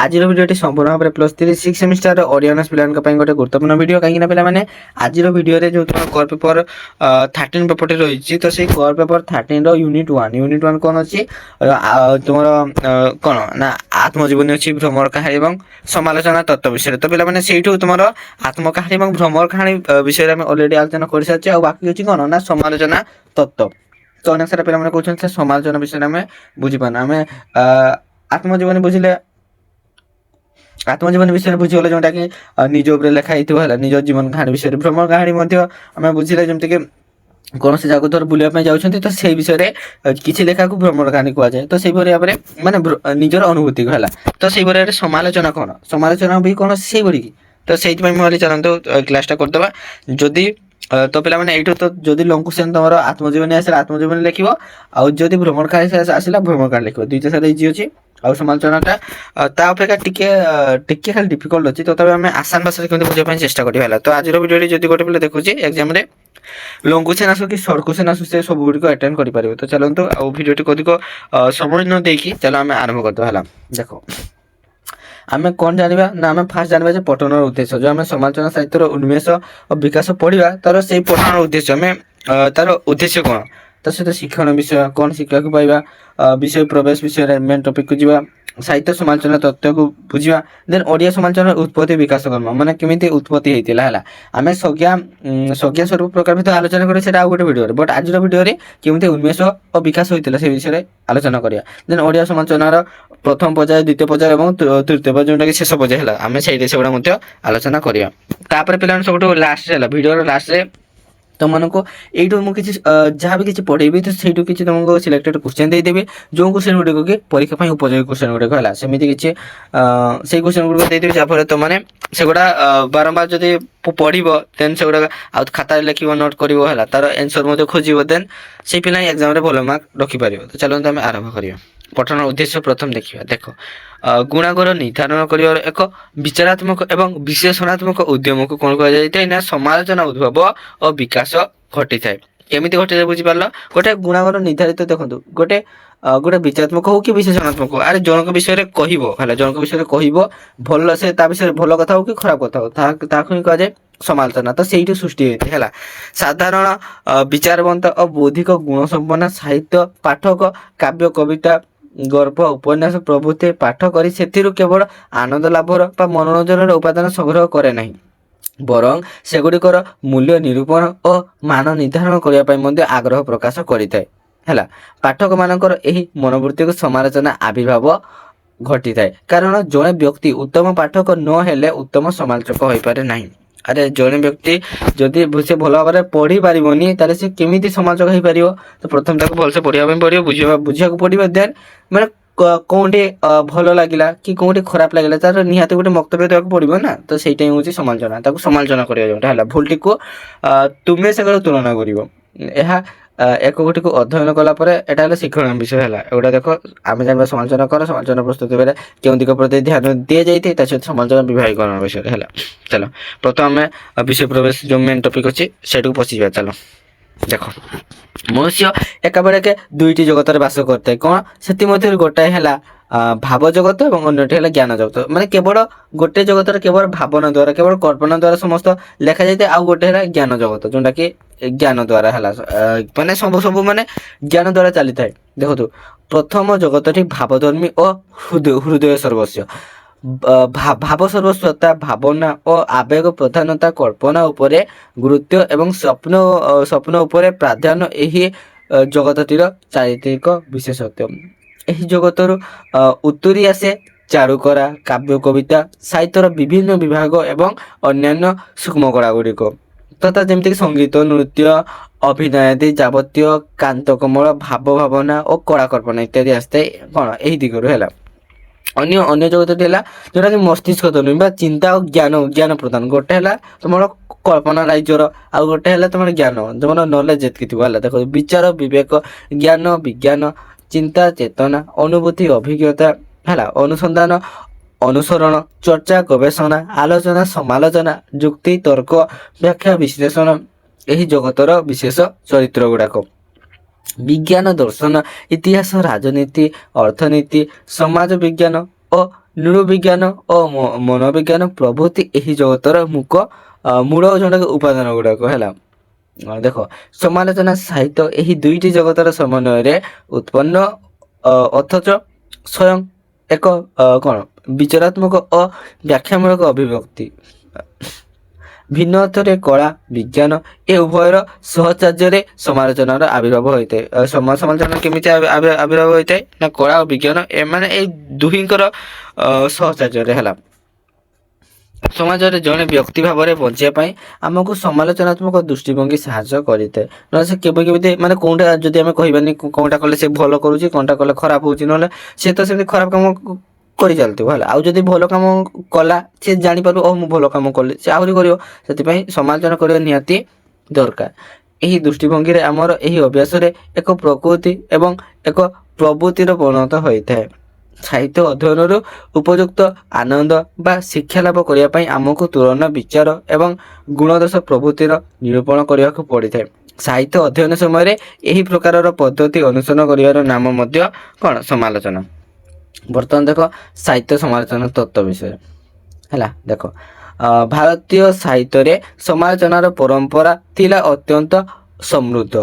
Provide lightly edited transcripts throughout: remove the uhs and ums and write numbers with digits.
ଆଜିର ଭିଡ଼ିଓଟି ସମ୍ପୂର୍ଣ୍ଣ ଭାବରେ +3 6 ସେମିଷ୍ଟାର ଓଡ଼ିଆ ଅନର୍ସ ପିଲାଙ୍କ ପାଇଁ ଗୋଟେ ଗୁରୁତ୍ୱପୂର୍ଣ୍ଣ ଭିଡ଼ିଓ। କାହିଁକିନା ପିଲାମାନେ ଆଜିର ଭିଡ଼ିଓରେ ଯେଉଁ ତୁମର କୋର୍ ପେପର 13 ପେପରଟି ରହିଛି, ତ ସେଇ କୋର୍ ପେପର 13 ର ୟୁନିଟ୍ 1 କ'ଣ ଅଛି ତୁମର କ'ଣ ନା ଆତ୍ମଜୀବନୀ ଅଛି, ଭ୍ରମର କାହାଣୀ ଏବଂ ସମାଲୋଚନା ତତ୍ତ୍ୱ ବିଷୟରେ। ତ ପିଲାମାନେ ସେଇଠୁ ତୁମର ଆତ୍ମକାହାଣୀ ଏବଂ ଭ୍ରମର କାହାଣୀ ବିଷୟରେ ଆମେ ଅଲରେଡ଼ି ଆଲୋଚନା କରିସାରିଛେ। ଆଉ ବାକି ଅଛି କ'ଣ ନା ସମାଲୋଚନା ତତ୍ତ୍ୱ। ତ ଅନେକ ସାରା ପିଲାମାନେ କହୁଛନ୍ତି ସେ ସମାଲୋଚନା ବିଷୟରେ ଆମେ ବୁଝିପାରୁନା। ଆମେ ଆତ୍ମଜୀବନୀ ବିଷୟରେ ବୁଝିଗଲେ, ଯୋଉଟାକି ନିଜ ଉପରେ ଲେଖା ହେଇଥିବ ହେଲା, ନିଜ ଜୀବନ କାହାଣୀ ବିଷୟରେ। ଭ୍ରମଣ କାହାଣୀ ମଧ୍ୟ ଆମେ ବୁଝିଲେ, ଯେମିତିକି କୌଣସି ଜାଗାକୁ ଧର ବୁଲିବା ପାଇଁ ଯାଉଛନ୍ତି, ତ ସେଇ ବିଷୟରେ କିଛି ଲେଖାକୁ ଭ୍ରମଣ କାହାଣୀ କୁହାଯାଏ। ତ ସେଇପରି ଭାବରେ ମାନେ ନିଜର ଅନୁଭୂତିକୁ ହେଲା। ତ ସେଇପରି ଭାବରେ ସମାଲୋଚନା କ'ଣ, ସମାଲୋଚନା ବି କ'ଣ ସେଇଭଳି କି। ତ ସେଇଥିପାଇଁ ମୁଁ ଚାଲନ୍ତୁ କ୍ଲାସଟା କରିଦେବା। ଯଦି ତ ପିଲାମାନେ ଏଇଠୁ ତ ଯଦି ଲଙ୍ଗ କ୍ୱେଶ୍ଚନ ତମର ଆତ୍ମଜୀବନୀ ଆସିଲା ଆତ୍ମଜୀବନୀ ଲେଖିବ, ଆଉ ଯଦି ଭ୍ରମଣ କାହାଣୀ ଆସିଲା ଭ୍ରମଣ କାହାଣୀ ଲେଖିବ। ଦୁଇଟା ସାରା ଇଜି ଅଛି। ଆଉ ସମାଲୋଚନାଟା ତା ଅପେକ୍ଷା ଟିକେ ଖାଲି ଡିଫିକଲ୍ଟ ଅଛି। ତଥାପି ଆମେ ଆସାନ ଭାଷାରେ କେମିତି ବୁଝିବା ପାଇଁ ଚେଷ୍ଟା କରିବା ହେଲା। ତ ଆଜିର ଭିଡ଼ିଓଟି ଯଦି ଗୋଟେ ପିଲା ଦେଖୁଛି ଏକ୍ଜାମରେ ଲଙ୍ଗ କ୍ୱେଶ୍ଚନ ଆସୁ କି ସର୍ଟ କ୍ୱେଶ୍ଚନ ଆସୁ, ସେ ସବୁ ଗୁଡ଼ିକ ଆଟେଣ୍ଡ କରିପାରିବ। ତ ଚାଲନ୍ତୁ ଆଉ ଭିଡ଼ିଓଟିକୁ ଅଧିକ ସମୟ ନ ଦେଇକି ଚାଲ ଆମେ ଆରମ୍ଭ କରିଦେବା ହେଲା। ଦେଖ, ଆମେ କ'ଣ ଜାଣିବା ନା ଆମେ ଫାର୍ଷ୍ଟ ଜାଣିବା ଯେ ପଠନର ଉଦ୍ଦେଶ୍ୟ। ଯେଉଁ ଆମେ ସମାଲୋଚନା ସାହିତ୍ୟର ଉନ୍ମେଷ ଓ ବିକାଶ ପଢ଼ିବା, ତାର ସେଇ ପଠନର ଉଦ୍ଦେଶ୍ୟ ଆମେ ତାର ଉଦ୍ଦେଶ୍ୟ କ'ଣ, ତା ସହିତ ଶିକ୍ଷଣ ବିଷୟ କ'ଣ ଶିଖିବାକୁ ପାଇବା, ବିଷୟ ପ୍ରବେଶ ବିଷୟରେ ମେନ୍ ଟପିକକୁ ଯିବା, ସାହିତ୍ୟ ସମାଲୋଚନା ତତ୍ତ୍ୱକୁ ବୁଝିବା, ଦେନ୍ ଓଡ଼ିଆ ସମାଲୋଚନାର ଉତ୍ପତ୍ତି ବିକାଶ କର୍ମ ମାନେ କେମିତି ଉତ୍ପତ୍ତି ହେଇଥିଲା ହେଲା। ଆମେ ସଂଜ୍ଞା ସ୍ୱରୂପ ପ୍ରକାର ଭିତରେ ଆଲୋଚନା କରିବା, ସେଇଟା ଆଉ ଗୋଟେ ଭିଡ଼ିଓରେ। ବଟ୍ ଆଜିର ଭିଡ଼ିଓରେ କେମିତି ଉନ୍ମେଷ ଓ ବିକାଶ ହୋଇଥିଲା ସେ ବିଷୟରେ ଆଲୋଚନା କରିବା। ଦେନ୍ ଓଡ଼ିଆ ସମାଲୋଚନାର ପ୍ରଥମ ପର୍ଯ୍ୟାୟ, ଦ୍ୱିତୀୟ ପର୍ଯ୍ୟାୟ ଏବଂ ତୃତୀୟ ପର୍ଯ୍ୟାୟ, ଯେଉଁଟାକି ଶେଷ ପର୍ଯ୍ୟାୟ ହେଲା, ଆମେ ସେଗୁଡ଼ା ମଧ୍ୟ ଆଲୋଚନା କରିବା। ତାପରେ ପିଲାମାନେ ସବୁଠୁ ଲାଷ୍ଟରେ ହେଲା, ଭିଡ଼ିଓର ଲାଷ୍ଟରେ ତୁମମାନଙ୍କୁ ଏଇଠୁ ମୁଁ କିଛି ଯାହା ବି କିଛି ପଢ଼େଇବି, ତ ସେଇଠୁ କିଛି ତୁମକୁ ସିଲେକ୍ଟେଡ଼ କ୍ୱେଶ୍ଚନ୍ ଦେଇଦେବି, ଯେଉଁ କ୍ୱେଶ୍ଚନ୍ ଗୁଡ଼ିକ କି ପରୀକ୍ଷା ପାଇଁ ଉପଯୋଗୀ କ୍ୱେଶ୍ଚନ୍ ଗୁଡ଼ିକ ହେଲା। ସେମିତି କିଛି ସେଇ କ୍ୱେଶ୍ଚନ୍ ଗୁଡ଼ିକ ଦେଇଦେବି, ଯାହାଫଳରେ ତୁମମାନେ ସେଗୁଡ଼ା ବାରମ୍ବାର ଯଦି ପଢ଼ିବ, ଦେନ୍ ସେଗୁଡ଼ା ଆଉ ଖାତାରେ ଲେଖିବ, ନୋଟ୍ କରିବ ହେଲା, ତାର ଆନ୍ସର୍ ମଧ୍ୟ ଖୋଜିବ, ଦେନ୍ ସେଇ ପିଲା ଏକ୍ଜାମରେ ଭଲ ମାର୍କ ରଖିପାରିବ। ତ ଚାଲନ୍ତୁ ଆମେ ଆରମ୍ଭ କରିବା। ପଠନ ଉଦ୍ଦେଶ୍ୟ ପ୍ରଥମ ଦେଖିବା। ଦେଖ, ଗୁଣାଗର ନିର୍ଦ୍ଧାରଣ କରିବାର ଏକ ବିଚାରାତ୍ମକ ଏବଂ ବିଶ୍ଳେଷଣାତ୍ମକ ଉଦ୍ୟମକୁ କ'ଣ କୁହାଯାଇଥାଏ ନା ସମାଲୋଚନା ଉଦ୍ଭବ ଓ ବିକାଶ ଘଟିଥାଏ। କେମିତି ଘଟିଥାଏ ବୁଝିପାରିଲ? ଗୋଟେ ଗୁଣାଗର ନିର୍ଦ୍ଧାରିତ, ଦେଖନ୍ତୁ ଗୋଟେ ବିଚାରାତ୍ମକ ହଉ କି ବିଶ୍ଳେଷଣାତ୍ମକ, ଆରେ ଜଣଙ୍କ ବିଷୟରେ କହିବ ହେଲା, ଜଣଙ୍କ ବିଷୟରେ କହିବ ଭଲ, ସେ ତା ବିଷୟରେ ଭଲ କଥା ହଉ କି ଖରାପ କଥା ହଉ, ତାହାକୁ ହିଁ କୁହାଯାଏ ସମାଲୋଚନା। ତ ସେଇଠି ସୃଷ୍ଟି ହୋଇଥାଏ ହେଲା। ସାଧାରଣ ବିଚାରବନ୍ତ ଓ ବୌଦ୍ଧିକ ଗୁଣ ସମ୍ପନ୍ନ ସାହିତ୍ୟ ପାଠକ କାବ୍ୟ କବିତା ଗଳ୍ପ ଉପନ୍ୟାସ ପ୍ରଭୃତି ପାଠ କରି ସେଥିରୁ କେବଳ ଆନନ୍ଦ ଲାଭର ବା ମନୋରଞ୍ଜନର ଉପାଦାନ ସଂଗ୍ରହ କରେ ନାହିଁ, ବରଂ ସେଗୁଡ଼ିକର ମୂଲ୍ୟ ନିରୂପଣ ଓ ମାନ ନିର୍ଦ୍ଧାରଣ କରିବା ପାଇଁ ମଧ୍ୟ ଆଗ୍ରହ ପ୍ରକାଶ କରିଥାଏ ହେଲା। ପାଠକମାନଙ୍କର ଏହି ମନୋବୃତ୍ତିକୁ ସମାଲୋଚନା ଆବିର୍ଭାବ ଘଟିଥାଏ, କାରଣ ଜଣେ ବ୍ୟକ୍ତି ଉତ୍ତମ ପାଠକ ନ ହେଲେ ଉତ୍ତମ ସମାଲୋଚକ ହୋଇପାରେ ନାହିଁ। ଆରେ ଜଣେ ବ୍ୟକ୍ତି ଯଦି ସେ ଭଲ ଭାବରେ ପଢ଼ି ପାରିବନି, ତାହେଲେ ସେ କେମିତି ସମାଲୋଚକ ହେଇପାରିବ? ତ ପ୍ରଥମେ ତାକୁ ଭଲସେ ପଢ଼ିବା ପାଇଁ ପଡ଼ିବ, ବୁଝିବାକୁ ପଡ଼ିବ। ଦେନ୍ ମାନେ କେଉଁଠି ଭଲ ଲାଗିଲା କି କେଉଁଠି ଖରାପ ଲାଗିଲା, ତାର ନିହାତି ଗୋଟେ ବକ୍ତବ୍ୟ ଦେବାକୁ ପଡ଼ିବ ନା। ତ ସେଇଟା ହିଁ ହେଉଛି ସମାଲୋଚନା, ତାକୁ ସମାଲୋଚନା କରିବା ଯେଉଁଟା ହେଲା। ଭୁଲଟିକୁ ତୁମେ ସାଙ୍ଗରେ ତୁଳନା କରିବ, ଏହା ଏକଗୋଟିକୁ ଅଧ୍ୟୟନ କଲା ପରେ ଏଟା ହେଲା ଶିକ୍ଷଣ ବିଷୟ ହେଲା। ଏଗୁଡ଼ା ଦେଖ, ଆମେ ଜାଣିବା ସମାଲୋଚନା କର, ସମାଲୋଚନା ପ୍ରସ୍ତୁତି ବେଳେ କେଉଁ ଦିଗ ପ୍ରତି ଧ୍ୟାନ ଦିଆଯାଇଥାଏ, ତା ସହିତ ସମାଲୋଚନା ବିଭାଗୀକରଣ ବିଷୟରେ ହେଲା। ଚାଲ ପ୍ରଥମେ ଆମେ ବିଷୟ ପ୍ରବେଶ ଯେଉଁ ମେନ୍ ଟପିକ୍ ଅଛି ସେଇଟାକୁ ପଶିଯିବା। ଚାଲ ଦେଖ, ମନୁଷ୍ୟ ଏକାବେଳକେ ଦୁଇଟି ଜଗତରେ ବାସ କରିଥାଏ। କ'ଣ? ସେଥିମଧ୍ୟରୁ ଗୋଟାଏ ହେଲା ଭାବ ଜଗତ ଏବଂ ଅନ୍ୟଟି ହେଲା ଜ୍ଞାନ ଜଗତ। ମାନେ କେବଳ ଗୋଟେ ଜଗତରେ କେବଳ ଭାବନା ଦ୍ୱାରା, କେବଳ କଳ୍ପନା ଦ୍ୱାରା ସମସ୍ତ ଲେଖାଯାଇଥାଏ। ଆଉ ଗୋଟେ ହେଲା ଜ୍ଞାନ ଜଗତ, ଯେଉଁଟାକି ଜ୍ଞାନ ଦ୍ୱାରା ହେଲା, ମାନେ ସବୁ ମାନେ ଜ୍ଞାନ ଦ୍ୱାରା ଚାଲିଥାଏ। ଦେଖନ୍ତୁ, ପ୍ରଥମ ଜଗତଟି ଭାବଧର୍ମୀ ଓ ହୃଦୟ ସର୍ବସ୍ୱ। ଭାବ ସର୍ବସ୍ୱତା, ଭାବନା ଓ ଆବେଗ ପ୍ରଧାନତା, କଳ୍ପନା ଉପରେ ଗୁରୁତ୍ୱ ଏବଂ ସ୍ୱପ୍ନ ଉପରେ ପ୍ରାଧାନ୍ୟ ଏହି ଜଗତଟିର ଚାରିତ୍ରିକ ବିଶେଷତ୍ୱ। ଏହି ଜଗତରୁ ଉତ୍ତୁରି ଆସେ ଚାରୁକଳା, କାବ୍ୟ କବିତା, ସାହିତ୍ୟର ବିଭିନ୍ନ ବିଭାଗ ଏବଂ ଅନ୍ୟାନ୍ୟ ସୂକ୍ଷ୍ମ କଳା ଗୁଡ଼ିକ ତଥା ଯେମିତିକି ସଙ୍ଗୀତ, ନୃତ୍ୟ, ଅଭିନୟ ଆଦି ଯାବତୀୟ କାନ୍ତକମଳ ଭାବନା ଓ କଳା କଳ୍ପନା ଇତ୍ୟାଦି ଆସିଥାଏ। କ'ଣ? ଏହି ଦିଗରୁ ହେଲା। ଅନ୍ୟ ଜଗତଟି ହେଲା ଯେଉଁଟାକି ମସ୍ତିଷ୍କ ଧର୍ମୀ ବା ଚିନ୍ତା ଓ ଜ୍ଞାନ ପ୍ରଦାନ। ଗୋଟେ ହେଲା ତୁମର କଳ୍ପନା ରାଜ୍ୟର, ଆଉ ଗୋଟେ ହେଲା ତୁମର ଜ୍ଞାନ, ତୁମର ନଲେଜ ଯେତିକି ଥିବ ହେଲା। ଦେଖ, ବିଚାର ବିବେକ, ଜ୍ଞାନ ବିଜ୍ଞାନ, ଚିନ୍ତା ଚେତନା, ଅନୁଭୂତି ଅଭିଜ୍ଞତା ହେଲା, ଅନୁସନ୍ଧାନ ଅନୁସରଣ, ଚର୍ଚ୍ଚା ଗବେଷଣା, ଆଲୋଚନା ସମାଲୋଚନା, ଯୁକ୍ତି ତର୍କ, ବ୍ୟାଖ୍ୟା ବିଶ୍ଳେଷଣ ଏହି ଜଗତର ବିଶେଷ ଚରିତ୍ର ଗୁଡ଼ାକ। ବିଜ୍ଞାନ ଦର୍ଶନ, ଇତିହାସ, ରାଜନୀତି, ଅର୍ଥନୀତି, ସମାଜ ବିଜ୍ଞାନ ଓ ନୃବିଜ୍ଞାନ ଓ ମନୋବିଜ୍ଞାନ ପ୍ରଭୃତି ଏହି ଜଗତର ମୂଳ ଯେଉଁଟାକି ଉପାଦାନ ଗୁଡ଼ାକ ହେଲା। ଦେଖ ସମାଲୋଚନା ସାହିତ୍ୟ ଏହି ଦୁଇଟି ଜଗତର ସମନ୍ୱୟରେ ଉତ୍ପନ୍ନ ଅଥଚ ସ୍ୱୟଂ ଏକ କ'ଣ ବିଚାରାତ୍ମକ ଓ ବ୍ୟାଖ୍ୟାମୂଳକ ଅଭିବ୍ୟକ୍ତି। ଭିନ୍ନ ଅର୍ଥରେ କଳା ବିଜ୍ଞାନ ଏ ଉଭୟର ସହଚାର୍ଯ୍ୟରେ ସମାଲୋଚନାର ଆବିର୍ଭାବ ହୋଇଥାଏ। ସମାଲୋଚନା କେମିତି ଆବିର୍ଭାବ ହୋଇଥାଏ ନା କଳା ଓ ବିଜ୍ଞାନ ଏମାନେ ଏଇ ଦୁହିଁଙ୍କର ସହଚାର୍ଯ୍ୟରେ ହେଲା। ସମାଜରେ ଜଣେ ବ୍ୟକ୍ତି ଭାବରେ ବଞ୍ଚିବା ପାଇଁ ଆମକୁ ସମାଲୋଚନାତ୍ମକ ଦୃଷ୍ଟିଭଙ୍ଗୀ ସାହାଯ୍ୟ କରିଥାଏ। ନହେଲେ ସେ କେବେ କେମିତି ମାନେ କୋଉଟା ଯଦି ଆମେ କହିବାନି କୋଉଟା କଲେ ସେ ଭଲ କରୁଛି କୋଉଟା କଲେ ଖରାପ ହେଉଛି, ନହେଲେ ସେ ତ ସେମିତି ଖରାପ କାମ କରି ଚାଲିଥିବ ହେଲା। ଆଉ ଯଦି ଭଲ କାମ କଲା ସେ ଜାଣିପାରିବ ଓ ମୁଁ ଭଲ କାମ କଲି, ସେ ଆହୁରି କରିବ। ସେଥିପାଇଁ ସମାଲୋଚନା କରିବା ନିହାତି ଦରକାର। ଏହି ଦୃଷ୍ଟିଭଙ୍ଗୀରେ ଆମର ଏହି ଅଭ୍ୟାସରେ ଏକ ପ୍ରକୃତି ଏବଂ ଏକ ପ୍ରବୃତ୍ତିର ପରିଣତ ହୋଇଥାଏ। ସାହିତ୍ୟ ଅଧ୍ୟୟନରୁ ଉପଯୁକ୍ତ ଆନନ୍ଦ ବା ଶିକ୍ଷା ଲାଭ କରିବା ପାଇଁ ଆମକୁ ତୁଳନା ବିଚାର ଏବଂ ଗୁଣଦୋଷ ପ୍ରଭୃତିର ନିରୂପଣ କରିବାକୁ ପଡ଼ିଥାଏ। ସାହିତ୍ୟ ଅଧ୍ୟୟନ ସମୟରେ ଏହି ପ୍ରକାରର ପଦ୍ଧତି ଅନୁସରଣ କରିବାର ନାମ ମଧ୍ୟ କ'ଣ ସମାଲୋଚନା। ବର୍ତ୍ତମାନ ଦେଖ ସାହିତ୍ୟ ସମାଲୋଚନା ତତ୍ତ୍ୱ ବିଷୟରେ ହେଲା। ଦେଖ ଭାରତୀୟ ସାହିତ୍ୟରେ ସମାଲୋଚନାର ପରମ୍ପରା ଥିଲା ଅତ୍ୟନ୍ତ ସମୃଦ୍ଧ।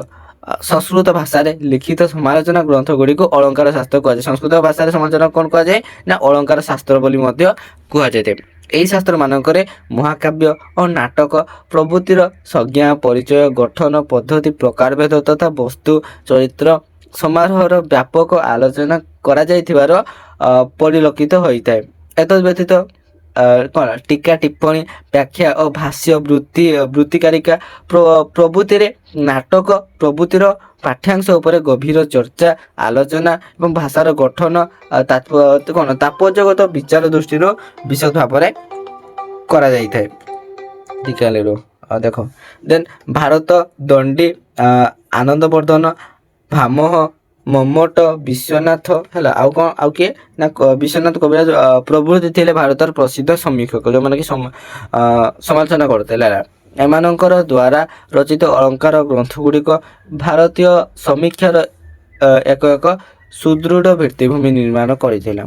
ସଂସ୍କୃତ ଭାଷାରେ ଲିଖିତ ସମାଲୋଚନା ଗ୍ରନ୍ଥ ଗୁଡ଼ିକୁ ଅଳଙ୍କାର ଶାସ୍ତ୍ର କୁହାଯାଏ। ସଂସ୍କୃତ ଭାଷାରେ ସମାଲୋଚନା କ'ଣ କୁହାଯାଏ ନା ଅଳଙ୍କାର ଶାସ୍ତ୍ର ବୋଲି ମଧ୍ୟ କୁହାଯାଇଥାଏ। ଏହି ଶାସ୍ତ୍ର ମାନଙ୍କରେ ମହାକାବ୍ୟ ଓ ନାଟକ ପ୍ରଭୃତିର ସଂଜ୍ଞା ପରିଚୟ ଗଠନ ପଦ୍ଧତି ପ୍ରକାରଭେଦ ତଥା ବସ୍ତୁ ଚରିତ୍ର ସମାରୋହର ବ୍ୟାପକ ଆଲୋଚନା କରାଯାଇଥିବାର ପରିଲକ୍ଷିତ ହୋଇଥାଏ। ଏତଦ୍ ବ୍ୟତୀତ କ'ଣ ଟୀକା ଟିପ୍ପଣୀ ବ୍ୟାଖ୍ୟା ଓ ଭାଷ୍ୟ ବୃତ୍ତିକାରିକା ପ୍ରଭୃତିରେ ନାଟକ ପ୍ରଭୃତିର ପାଠ୍ୟାଂଶ ଉପରେ ଗଭୀର ଚର୍ଚ୍ଚା ଆଲୋଚନା ଏବଂ ଭାଷାର ଗଠନ କ'ଣ ତାତ୍ପର୍ଯ୍ୟଗତ ବିଚାର ଦୃଷ୍ଟିରୁ ବିଶଦ ଭାବରେ କରାଯାଇଥାଏ। ଦେଖ ଦେନ୍ ଭାରତ ଦଣ୍ଡୀ ଆନନ୍ଦବର୍ଦ୍ଧନ ଭାମହ ମମ୍ମଟ ବିଶ୍ୱନାଥ ହେଲା। ଆଉ କ'ଣ ଆଉ କିଏ ନା ବିଶ୍ୱନାଥ କବିରାଜ ପ୍ରଭୃତି ଥିଲେ ଭାରତର ପ୍ରସିଦ୍ଧ ସମୀକ୍ଷକ ଯେଉଁମାନେ କି ସମାଲୋଚନା କରୁଥିଲେ ହେଲା। ଏମାନଙ୍କର ଦ୍ୱାରା ରଚିତ ଅଳଙ୍କାର ଗ୍ରନ୍ଥ ଗୁଡ଼ିକ ଭାରତୀୟ ସମୀକ୍ଷାର ଏକ ସୁଦୃଢ଼ ଭିତ୍ତିଭୂମି ନିର୍ମାଣ କରିଥିଲା।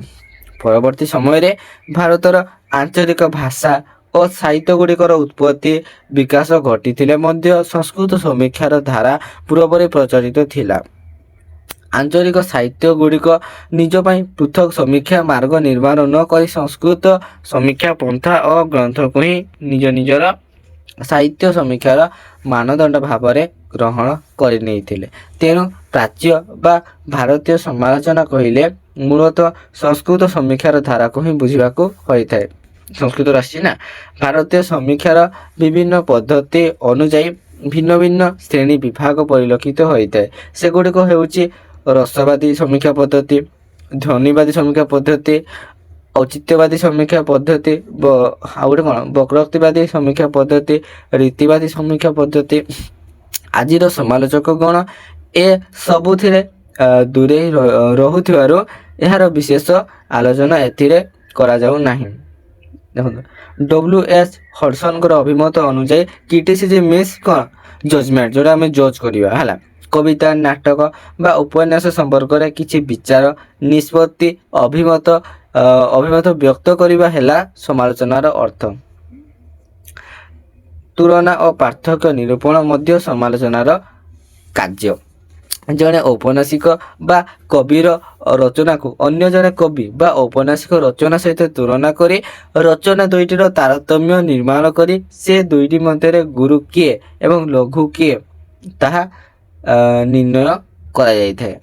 ପରବର୍ତ୍ତୀ ସମୟରେ ଭାରତର ଆଞ୍ଚଳିକ ଭାଷା ଓ ସାହିତ୍ୟ ଗୁଡ଼ିକର ଉତ୍ପତ୍ତି ବିକାଶ ଘଟିଥିଲେ ମଧ୍ୟ ସଂସ୍କୃତ ସମୀକ୍ଷାର ଧାରା ପୂର୍ବପରି ପ୍ରଚଳିତ ଥିଲା। ଆଞ୍ଚଳିକ ସାହିତ୍ୟ ଗୁଡ଼ିକ ନିଜ ପାଇଁ ପୃଥକ ସମୀକ୍ଷା ମାର୍ଗ ନିର୍ମାଣ ନ କରି ସଂସ୍କୃତ ସମୀକ୍ଷା ପନ୍ଥା ଓ ଗ୍ରନ୍ଥକୁ ହିଁ ନିଜ ନିଜର ସାହିତ୍ୟ ସମୀକ୍ଷାର ମାନଦଣ୍ଡ ଭାବରେ ଗ୍ରହଣ କରିନେଇଥିଲେ। ତେଣୁ ପ୍ରାଚ୍ୟ ବା ଭାରତୀୟ ସମାଲୋଚନା କହିଲେ ମୂଳତଃ ସଂସ୍କୃତ ସମୀକ୍ଷାର ଧାରାକୁ ହିଁ ବୁଝିବାକୁ ହୋଇଥାଏ। ସଂସ୍କୃତରୁ ଆସିଛି ନା। ଭାରତୀୟ ସମୀକ୍ଷାର ବିଭିନ୍ନ ପଦ୍ଧତି ଅନୁଯାୟୀ ଭିନ୍ନ ଭିନ୍ନ ଶ୍ରେଣୀ ବିଭାଗ ପରିଲକ୍ଷିତ ହୋଇଥାଏ। ସେଗୁଡ଼ିକ ହେଉଛି ରସବାଦୀ ସମୀକ୍ଷା ପଦ୍ଧତି, ଧ୍ୱନିବାଦୀ ସମୀକ୍ଷା ପଦ୍ଧତି, ଔଚିତ୍ୟବାଦୀ ସମୀକ୍ଷା ପଦ୍ଧତି, ଆଉ ଗୋଟେ କ'ଣ ବକ୍ରୋକ୍ତିବାଦୀ ସମୀକ୍ଷା ପଦ୍ଧତି, ରୀତିବାଦୀ ସମୀକ୍ଷା ପଦ୍ଧତି। ଆଜିର ସମାଲୋଚକଗଣ ଏ ସବୁଥିରେ ଦୂରେଇ ରହୁଥିବାରୁ ଏହାର ବିଶେଷ ଆଲୋଚନା ଏଥିରେ କରାଯାଉ ନାହିଁ। ଦେଖନ୍ତୁ W.S. ହଡସନଙ୍କର ଅଭିମତ ଅନୁଯାୟୀ କ୍ରିଟିସିଜମ୍ ମିନ୍ସ କ'ଣ ଜଜମେଣ୍ଟ, ଯେଉଁଟା ଆମେ ଜଜ୍ କରିବା ହେଲା। କବିତା ନାଟକ ବା ଉପନ୍ୟାସ ସମ୍ପର୍କରେ କିଛି ବିଚାର ନିଷ୍ପତ୍ତି ଅଭିମତ ବ୍ୟକ୍ତ କରିବା ହେଲା ସମାଲୋଚନାର ଅର୍ଥ। ତୁଳନା ଓ ପାର୍ଥକ୍ୟ ନିରୂପଣ ମଧ୍ୟ ସମାଲୋଚନାର କାର୍ଯ୍ୟ। ଜଣେ ଔପନ୍ୟାସିକ ବା କବିର ରଚନାକୁ ଅନ୍ୟ ଜଣେ କବି ବା ଔପନ୍ୟାସିକ ରଚନା ସହିତ ତୁଳନା କରି ରଚନା ଦୁଇଟିର ତାରତମ୍ୟ ନିର୍ମାଣ କରି ସେ ଦୁଇଟି ମଧ୍ୟରେ ଗୁରୁ କିଏ ଏବଂ ଲଘୁ କିଏ ତାହା ନିର୍ଣ୍ଣୟ କରାଯାଇଥାଏ।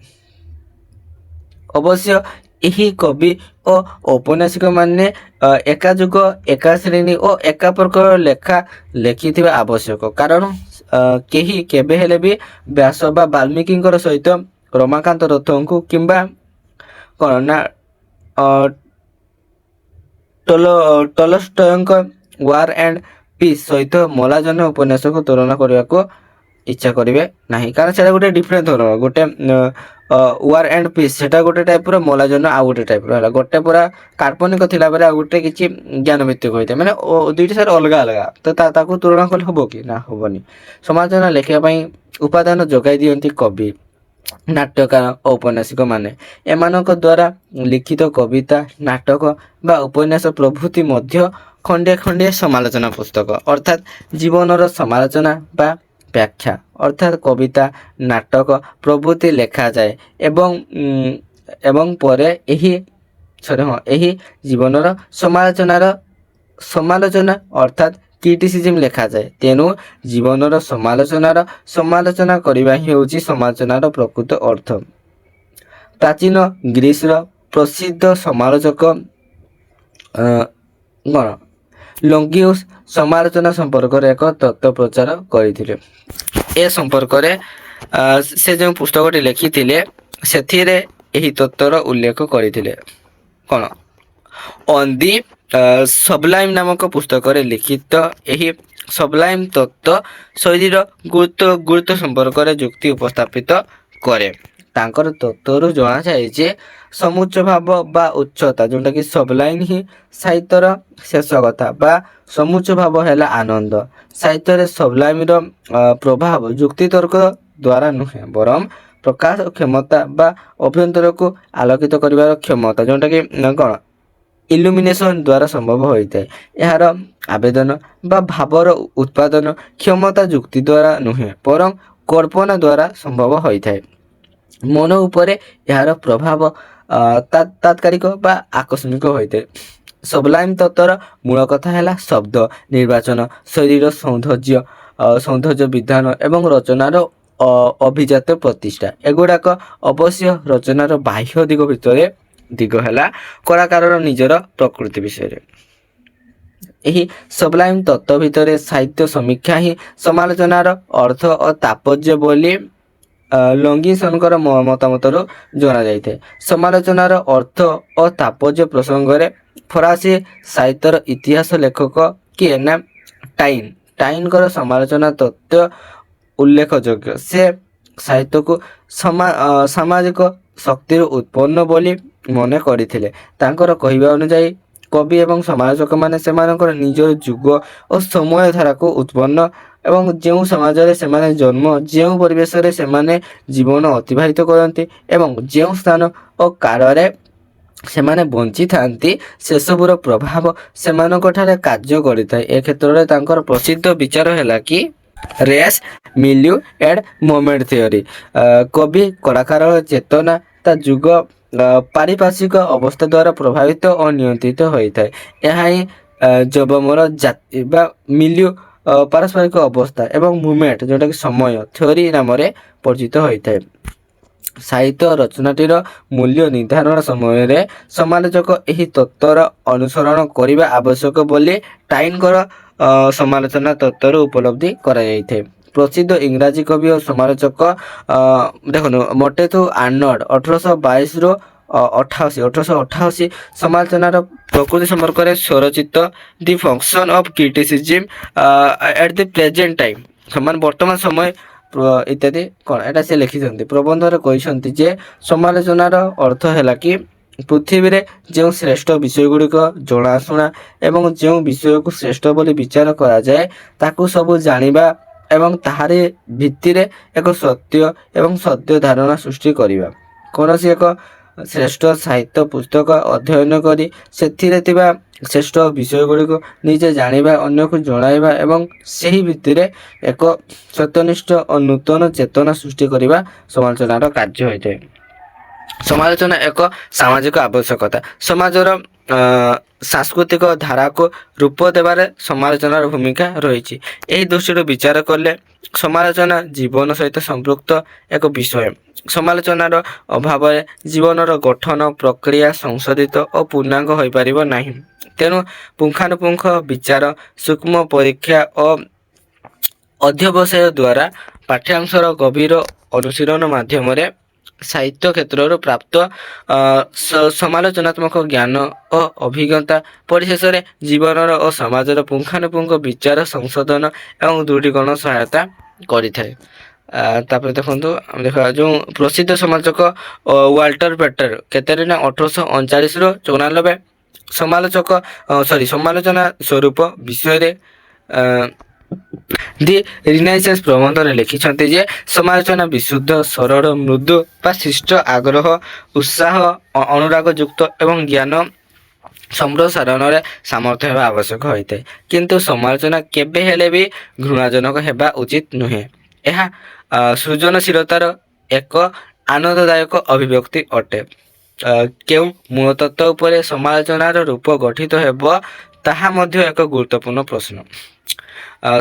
ଅବଶ୍ୟ ଏହି କବି ଓ ଔପନ୍ୟାସିକ ମାନେ ଏକା ଯୁଗ ଏକା ଶ୍ରେଣୀ ଓ ଏକା ପ୍ରକାର ଲେଖା ଲେଖିଥିବା ଆବଶ୍ୟକ। କାରଣ କେହି କେବେ ହେଲେ ବି ବ୍ୟାସ ବା ବାଲ୍ମୀକିଙ୍କର ସହିତ ରମାକାନ୍ତ ରଥଙ୍କୁ କିମ୍ବା କ'ଣ ନା ଟଲଷ୍ଟୟଙ୍କ ୱାର୍ ଆଣ୍ଡ ପିସ୍ ସହିତ ମଲାଜନ ଉପନ୍ୟାସକୁ ତୁଳନା କରିବାକୁ ଇଚ୍ଛା କରିବେ ନାହିଁ। କାରଣ ସେଟା ଗୋଟେ ଡିଫରେଣ୍ଟ ଧରଣ। ଗୋଟେ ୱାର୍ ଆଣ୍ଡ ପିସ୍ ସେଟା ଗୋଟେ ଟାଇପ୍ର, ମଲାଜନ ଆଉ ଗୋଟେ ଟାଇପ୍ର ହେଲା। ଗୋଟେ ପୁରା କାଳ୍ପନିକ ଥିଲାବେଳେ ଆଉ ଗୋଟେ କିଛି ଜ୍ଞାନ ଭିତ୍ତିକ ହୋଇଥାଏ। ମାନେ ଦୁଇଟି ସାର୍ ଅଲଗା ଅଲଗା, ତ ତାକୁ ତୁଳନା କଲେ ହବ କି ନା ହବନି। ସମାଲୋଚନା ଲେଖିବା ପାଇଁ ଉପାଦାନ ଯୋଗାଇ ଦିଅନ୍ତି କବି। ନାଟ୍ୟକାର ଓ ଉପନ୍ୟାସିକ ମାନେ ଏମାନଙ୍କ ଦ୍ୱାରା ଲିଖିତ କବିତା ନାଟକ ବା ଉପନ୍ୟାସ ପ୍ରଭୃତି ମଧ୍ୟ ଖଣ୍ଡିଏ ଖଣ୍ଡିଏ ସମାଲୋଚନା ପୁସ୍ତକ ଅର୍ଥାତ୍ ଜୀବନର ସମାଲୋଚନା ବା ବ୍ୟାଖ୍ୟା ଅର୍ଥାତ୍ କବିତା ନାଟକ ପ୍ରଭୃତି ଲେଖାଯାଏ ଏବଂ ପରେ ଏହି ଜୀବନର ସମାଲୋଚନା ଅର୍ଥାତ୍ କ୍ରିଟିସିଜିମ୍ ଲେଖାଯାଏ। ତେଣୁ ଜୀବନର ସମାଲୋଚନା କରିବା ହିଁ ହେଉଛି ସମାଲୋଚନାର ପ୍ରକୃତ ଅର୍ଥ। ପ୍ରାଚୀନ ଗ୍ରୀସର ପ୍ରସିଦ୍ଧ ସମାଲୋଚକ କ'ଣ ଲଙ୍ଗିଉସ୍ ସମାଲୋଚନା ସମ୍ପର୍କରେ ଏକ ତତ୍ତ୍ୱ ପ୍ରଚାର କରିଥିଲେ। ଏ ସମ୍ପର୍କରେ ସେ ଯେଉଁ ପୁସ୍ତକଟି ଲେଖିଥିଲେ ସେଥିରେ ଏହି ତତ୍ତ୍ୱର ଉଲ୍ଲେଖ କରିଥିଲେ। କ'ଣ ଅନ୍ ଦି ସବଲାଇମ୍ ନାମକ ପୁସ୍ତକରେ ଲିଖିତ ଏହି ସବଲାଇମ୍ ତତ୍ତ୍ୱ ଶୈଳୀର ଗୁରୁତ୍ୱ ସମ୍ପର୍କରେ ଯୁକ୍ତି ଉପସ୍ଥାପିତ କରେ। ତାଙ୍କର ତତ୍ତ୍ୱରୁ ଜଣାଯାଏ ଯେ ସମୁଚ୍ଚ ଭାବ ବା ଉଚ୍ଚତା ଯେଉଁଟାକି ସବଲାଇନ୍ ହିଁ ସାହିତ୍ୟର ଶେଷ କଥା ବା ସମୁଚ୍ଚ ଭାବ ହେଲା ଆନନ୍ଦ। ସାହିତ୍ୟରେ ସବଲାଇମ୍ର ପ୍ରଭାବ ଯୁକ୍ତିତର୍କ ଦ୍ୱାରା ନୁହେଁ ବରଂ ପ୍ରକାଶ କ୍ଷମତା ବା ଅଭ୍ୟନ୍ତରକୁ ଆଲୋକିତ କରିବାର କ୍ଷମତା ଯେଉଁଟାକି କ'ଣ ଇଲୁମିନେସନ୍ ଦ୍ୱାରା ସମ୍ଭବ ହୋଇଥାଏ। ଏହାର ଆବେଦନ ବା ଭାବର ଉତ୍ପାଦନ କ୍ଷମତା ଯୁକ୍ତି ଦ୍ୱାରା ନୁହେଁ ବରଂ କଳ୍ପନା ଦ୍ୱାରା ସମ୍ଭବ ହୋଇଥାଏ। ମନ ଉପରେ ଏହାର ପ୍ରଭାବ ତାତ୍କାଳିକ ବା ଆକସ୍ମିକ ହୋଇଥାଏ। ସବଲାଇମ୍ ତତ୍ତ୍ୱର ମୂଳ କଥା ହେଲା ଶବ୍ଦ ନିର୍ବାଚନ ଶୈଳୀର ସୌନ୍ଦର୍ଯ୍ୟ ବିଧାନ ଏବଂ ରଚନାର ଅଭିଜାତ ପ୍ରତିଷ୍ଠା। ଏଗୁଡ଼ାକ ଅବଶ୍ୟ ରଚନାର ବାହ୍ୟ ଦିଗ ହେଲା କଳାକାରର ନିଜର ପ୍ରକୃତି ବିଷୟରେ। ଏହି ସବଲାଇମ୍ ତତ୍ତ୍ୱ ଭିତରେ ସାହିତ୍ୟ ସମୀକ୍ଷା ହିଁ ସମାଲୋଚନାର ଅର୍ଥ ଓ ତାତ୍ପର୍ଯ୍ୟ ବୋଲି ଲଙ୍ଗିସନଙ୍କର ମତାମତରୁ ଜଣାଯାଇଥାଏ। ସମାଲୋଚନାର ଅର୍ଥ ଓ ତାତ୍ପର୍ଯ୍ୟ ପ୍ରସଙ୍ଗରେ ଫରାସୀ ସାହିତ୍ୟର ଇତିହାସ ଲେଖକ କିଏ ନା ଟାଇନଙ୍କର ସମାଲୋଚନା ତତ୍ତ୍ୱ ଉଲ୍ଲେଖଯୋଗ୍ୟ। ସେ ସାହିତ୍ୟକୁ ସାମାଜିକ ଶକ୍ତିରୁ ଉତ୍ପନ୍ନ ବୋଲି ମନେ କରିଥିଲେ। ତାଙ୍କର କହିବା ଅନୁଯାୟୀ କବି ଏବଂ ସମାଲୋଚକମାନେ ସେମାନଙ୍କର ନିଜର ଯୁଗ ଓ ସମୟ ଧାରାକୁ ଉତ୍ପନ୍ନ ଏବଂ ଯେଉଁ ସମାଜରେ ସେମାନେ ଜନ୍ମ ଯେଉଁ ପରିବେଶରେ ସେମାନେ ଜୀବନ ଅତିବାହିତ କରନ୍ତି ଏବଂ ଯେଉଁ ସ୍ଥାନ ଓ କାଳରେ ସେମାନେ ବଞ୍ଚିଥାନ୍ତି ସେସବୁର ପ୍ରଭାବ ସେମାନଙ୍କଠାରେ କାର୍ଯ୍ୟ କରିଥାଏ। ଏ କ୍ଷେତ୍ରରେ ତାଙ୍କର ପ୍ରସିଦ୍ଧ ବିଚାର ହେଲା କି ରେସ୍ ମିଲିୟୁ ଏଣ୍ଡ ମୋମେଣ୍ଟ ଥିଓରି। କବି କଳାକାରର ଚେତନା ତା ଯୁଗ ପାରିପାର୍ଶ୍ୱିକ ଅବସ୍ଥା ଦ୍ୱାରା ପ୍ରଭାବିତ ଓ ନିୟନ୍ତ୍ରିତ ହୋଇଥାଏ। ଏହା ହିଁ ଜବମର ଜାତି ବା ମିଲିୟୁ ପାରସ୍ପରିକ ଅବସ୍ଥା ଏବଂ ମୁଭମେଣ୍ଟ ଯେଉଁଟାକି ସମୟ ଥିଓରି ନାମରେ ପରିଚିତ ହୋଇଥାଏ। ସାହିତ୍ୟ ରଚନାଟିର ମୂଲ୍ୟ ନିର୍ଦ୍ଧାରଣ ସମୟରେ ସମାଲୋଚକ ଏହି ତତ୍ତ୍ୱର ଅନୁସରଣ କରିବା ଆବଶ୍ୟକ ବୋଲି ଟାଇନଙ୍କର ସମାଲୋଚନା ତତ୍ତ୍ୱରୁ ଉପଲବ୍ଧି କରାଯାଇଥାଏ। ପ୍ରସିଦ୍ଧ ଇଂରାଜୀ କବି ଓ ସମାଲୋଚକ ଦେଖନ୍ତୁ ମର୍ଟେଥୁ ଆର୍ନଲ୍ଡ 1888 ସମାଲୋଚନାର ପ୍ରକୃତି ସମ୍ପର୍କରେ ସ୍ୱରଚିତ the function of criticism at the present time ସମାନ ବର୍ତ୍ତମାନ ସମୟ ଇତ୍ୟାଦି କ'ଣ ଏଇଟା ସେ ଲେଖିଛନ୍ତି। ପ୍ରବନ୍ଧରେ କହିଛନ୍ତି ଯେ ସମାଲୋଚନାର ଅର୍ଥ ହେଲା କି ପୃଥିବୀରେ ଯେଉଁ ଶ୍ରେଷ୍ଠ ବିଷୟଗୁଡ଼ିକ ଜଣାଶୁଣା ଏବଂ ଯେଉଁ ବିଷୟକୁ ଶ୍ରେଷ୍ଠ ବୋଲି ବିଚାର କରାଯାଏ ତାକୁ ସବୁ ଜାଣିବା ଏବଂ ତାହାରି ଭିତ୍ତିରେ ଏକ ସତ୍ୟ ଏବଂ ସତ୍ୟ ଧାରଣା ସୃଷ୍ଟି କରିବା। କୌଣସି ଏକ ଶ୍ରେଷ୍ଠ ସାହିତ୍ୟ ପୁସ୍ତକ ଅଧ୍ୟୟନ କରି ସେଥିରେ ଥିବା ଶ୍ରେଷ୍ଠ ବିଷୟଗୁଡ଼ିକୁ ନିଜେ ଜାଣିବା ଅନ୍ୟକୁ ଜଣାଇବା ଏବଂ ସେହି ଭିତ୍ତିରେ ଏକ ସତ୍ୟନିଷ୍ଠ ଓ ନୂତନ ଚେତନା ସୃଷ୍ଟି କରିବା ସମାଲୋଚନାର କାର୍ଯ୍ୟ ହୋଇଥାଏ। ସମାଲୋଚନା ଏକ ସାମାଜିକ ଆବଶ୍ୟକତା। ସମାଜର ସାଂସ୍କୃତିକ ଧାରାକୁ ରୂପ ଦେବାରେ ସମାଲୋଚନାର ଭୂମିକା ରହିଛି। ଏହି ଦୃଷ୍ଟିରୁ ବିଚାର କଲେ ସମାଲୋଚନା ଜୀବନ ସହିତ ସମ୍ପୃକ୍ତ ଏକ ବିଷୟ। ସମାଲୋଚନାର ଅଭାବରେ ଜୀବନର ଗଠନ ପ୍ରକ୍ରିୟା ସଂଶୋଧିତ ଓ ପୂର୍ଣ୍ଣାଙ୍ଗ ହୋଇପାରିବ ନାହିଁ। ତେଣୁ ପୁଙ୍ଖାନୁପୁଙ୍ଖ ବିଚାର ସୂକ୍ଷ୍ମ ପରୀକ୍ଷା ଓ ଅଧ୍ୟବସାୟ ଦ୍ୱାରା ପାଠ୍ୟାଂଶର ଗଭୀର ଅନୁଶୀଳନ ମାଧ୍ୟମରେ ସାହିତ୍ୟ କ୍ଷେତ୍ରରୁ ପ୍ରାପ୍ତ ସମାଲୋଚନାତ୍ମକ ଜ୍ଞାନ ଓ ଅଭିଜ୍ଞତା ପରିଶେଷରେ ଜୀବନର ଓ ସମାଜର ପୁଙ୍ଖାନୁପୁଙ୍ଖ ବିଚାର ସଂଶୋଧନ ଏବଂ ଦୃଢ଼ୀକରଣ ସହାୟତା କରିଥାଏ। ତାପରେ ଦେଖନ୍ତୁ ଦେଖିବା ଯେଉଁ ପ୍ରସିଦ୍ଧ ସମାଲୋଚକ ୱାଲ୍ଟର ପେଟର କେତେରେ ନା 1839ରୁ 94 ସମାଲୋଚନା ସ୍ୱରୂପ ବିଷୟରେ ଦି ରିନାଇସେନ୍ସ ପ୍ରବନ୍ଧରେ ଲେଖିଛନ୍ତି ଯେ ସମାଲୋଚନା ବିଶୁଦ୍ଧ ସରଳ ମୃଦୁ ବା ଶିଷ୍ଟ ଆଗ୍ରହ ଉତ୍ସାହ ଅନୁରାଗ ଯୁକ୍ତ ଏବଂ ଜ୍ଞାନ ସମ୍ପ୍ରସାରଣରେ ସାମର୍ଥ୍ୟ ହେବା ଆବଶ୍ୟକ ହୋଇଥାଏ। କିନ୍ତୁ ସମାଲୋଚନା କେବେ ହେଲେ ବି ଘୃଣାଜନକ ହେବା ଉଚିତ ନୁହେଁ। ଏହା ସୃଜନଶୀଳତାର ଏକ ଆନନ୍ଦଦାୟକ ଅଭିବ୍ୟକ୍ତି ଅଟେ। କେଉଁ ମୂଳତତ୍ତ୍ୱ ଉପରେ ସମାଲୋଚନାର ରୂପ ଗଠିତ ହେବ ତାହା ମଧ୍ୟ ଏକ ଗୁରୁତ୍ୱପୂର୍ଣ୍ଣ ପ୍ରଶ୍ନ।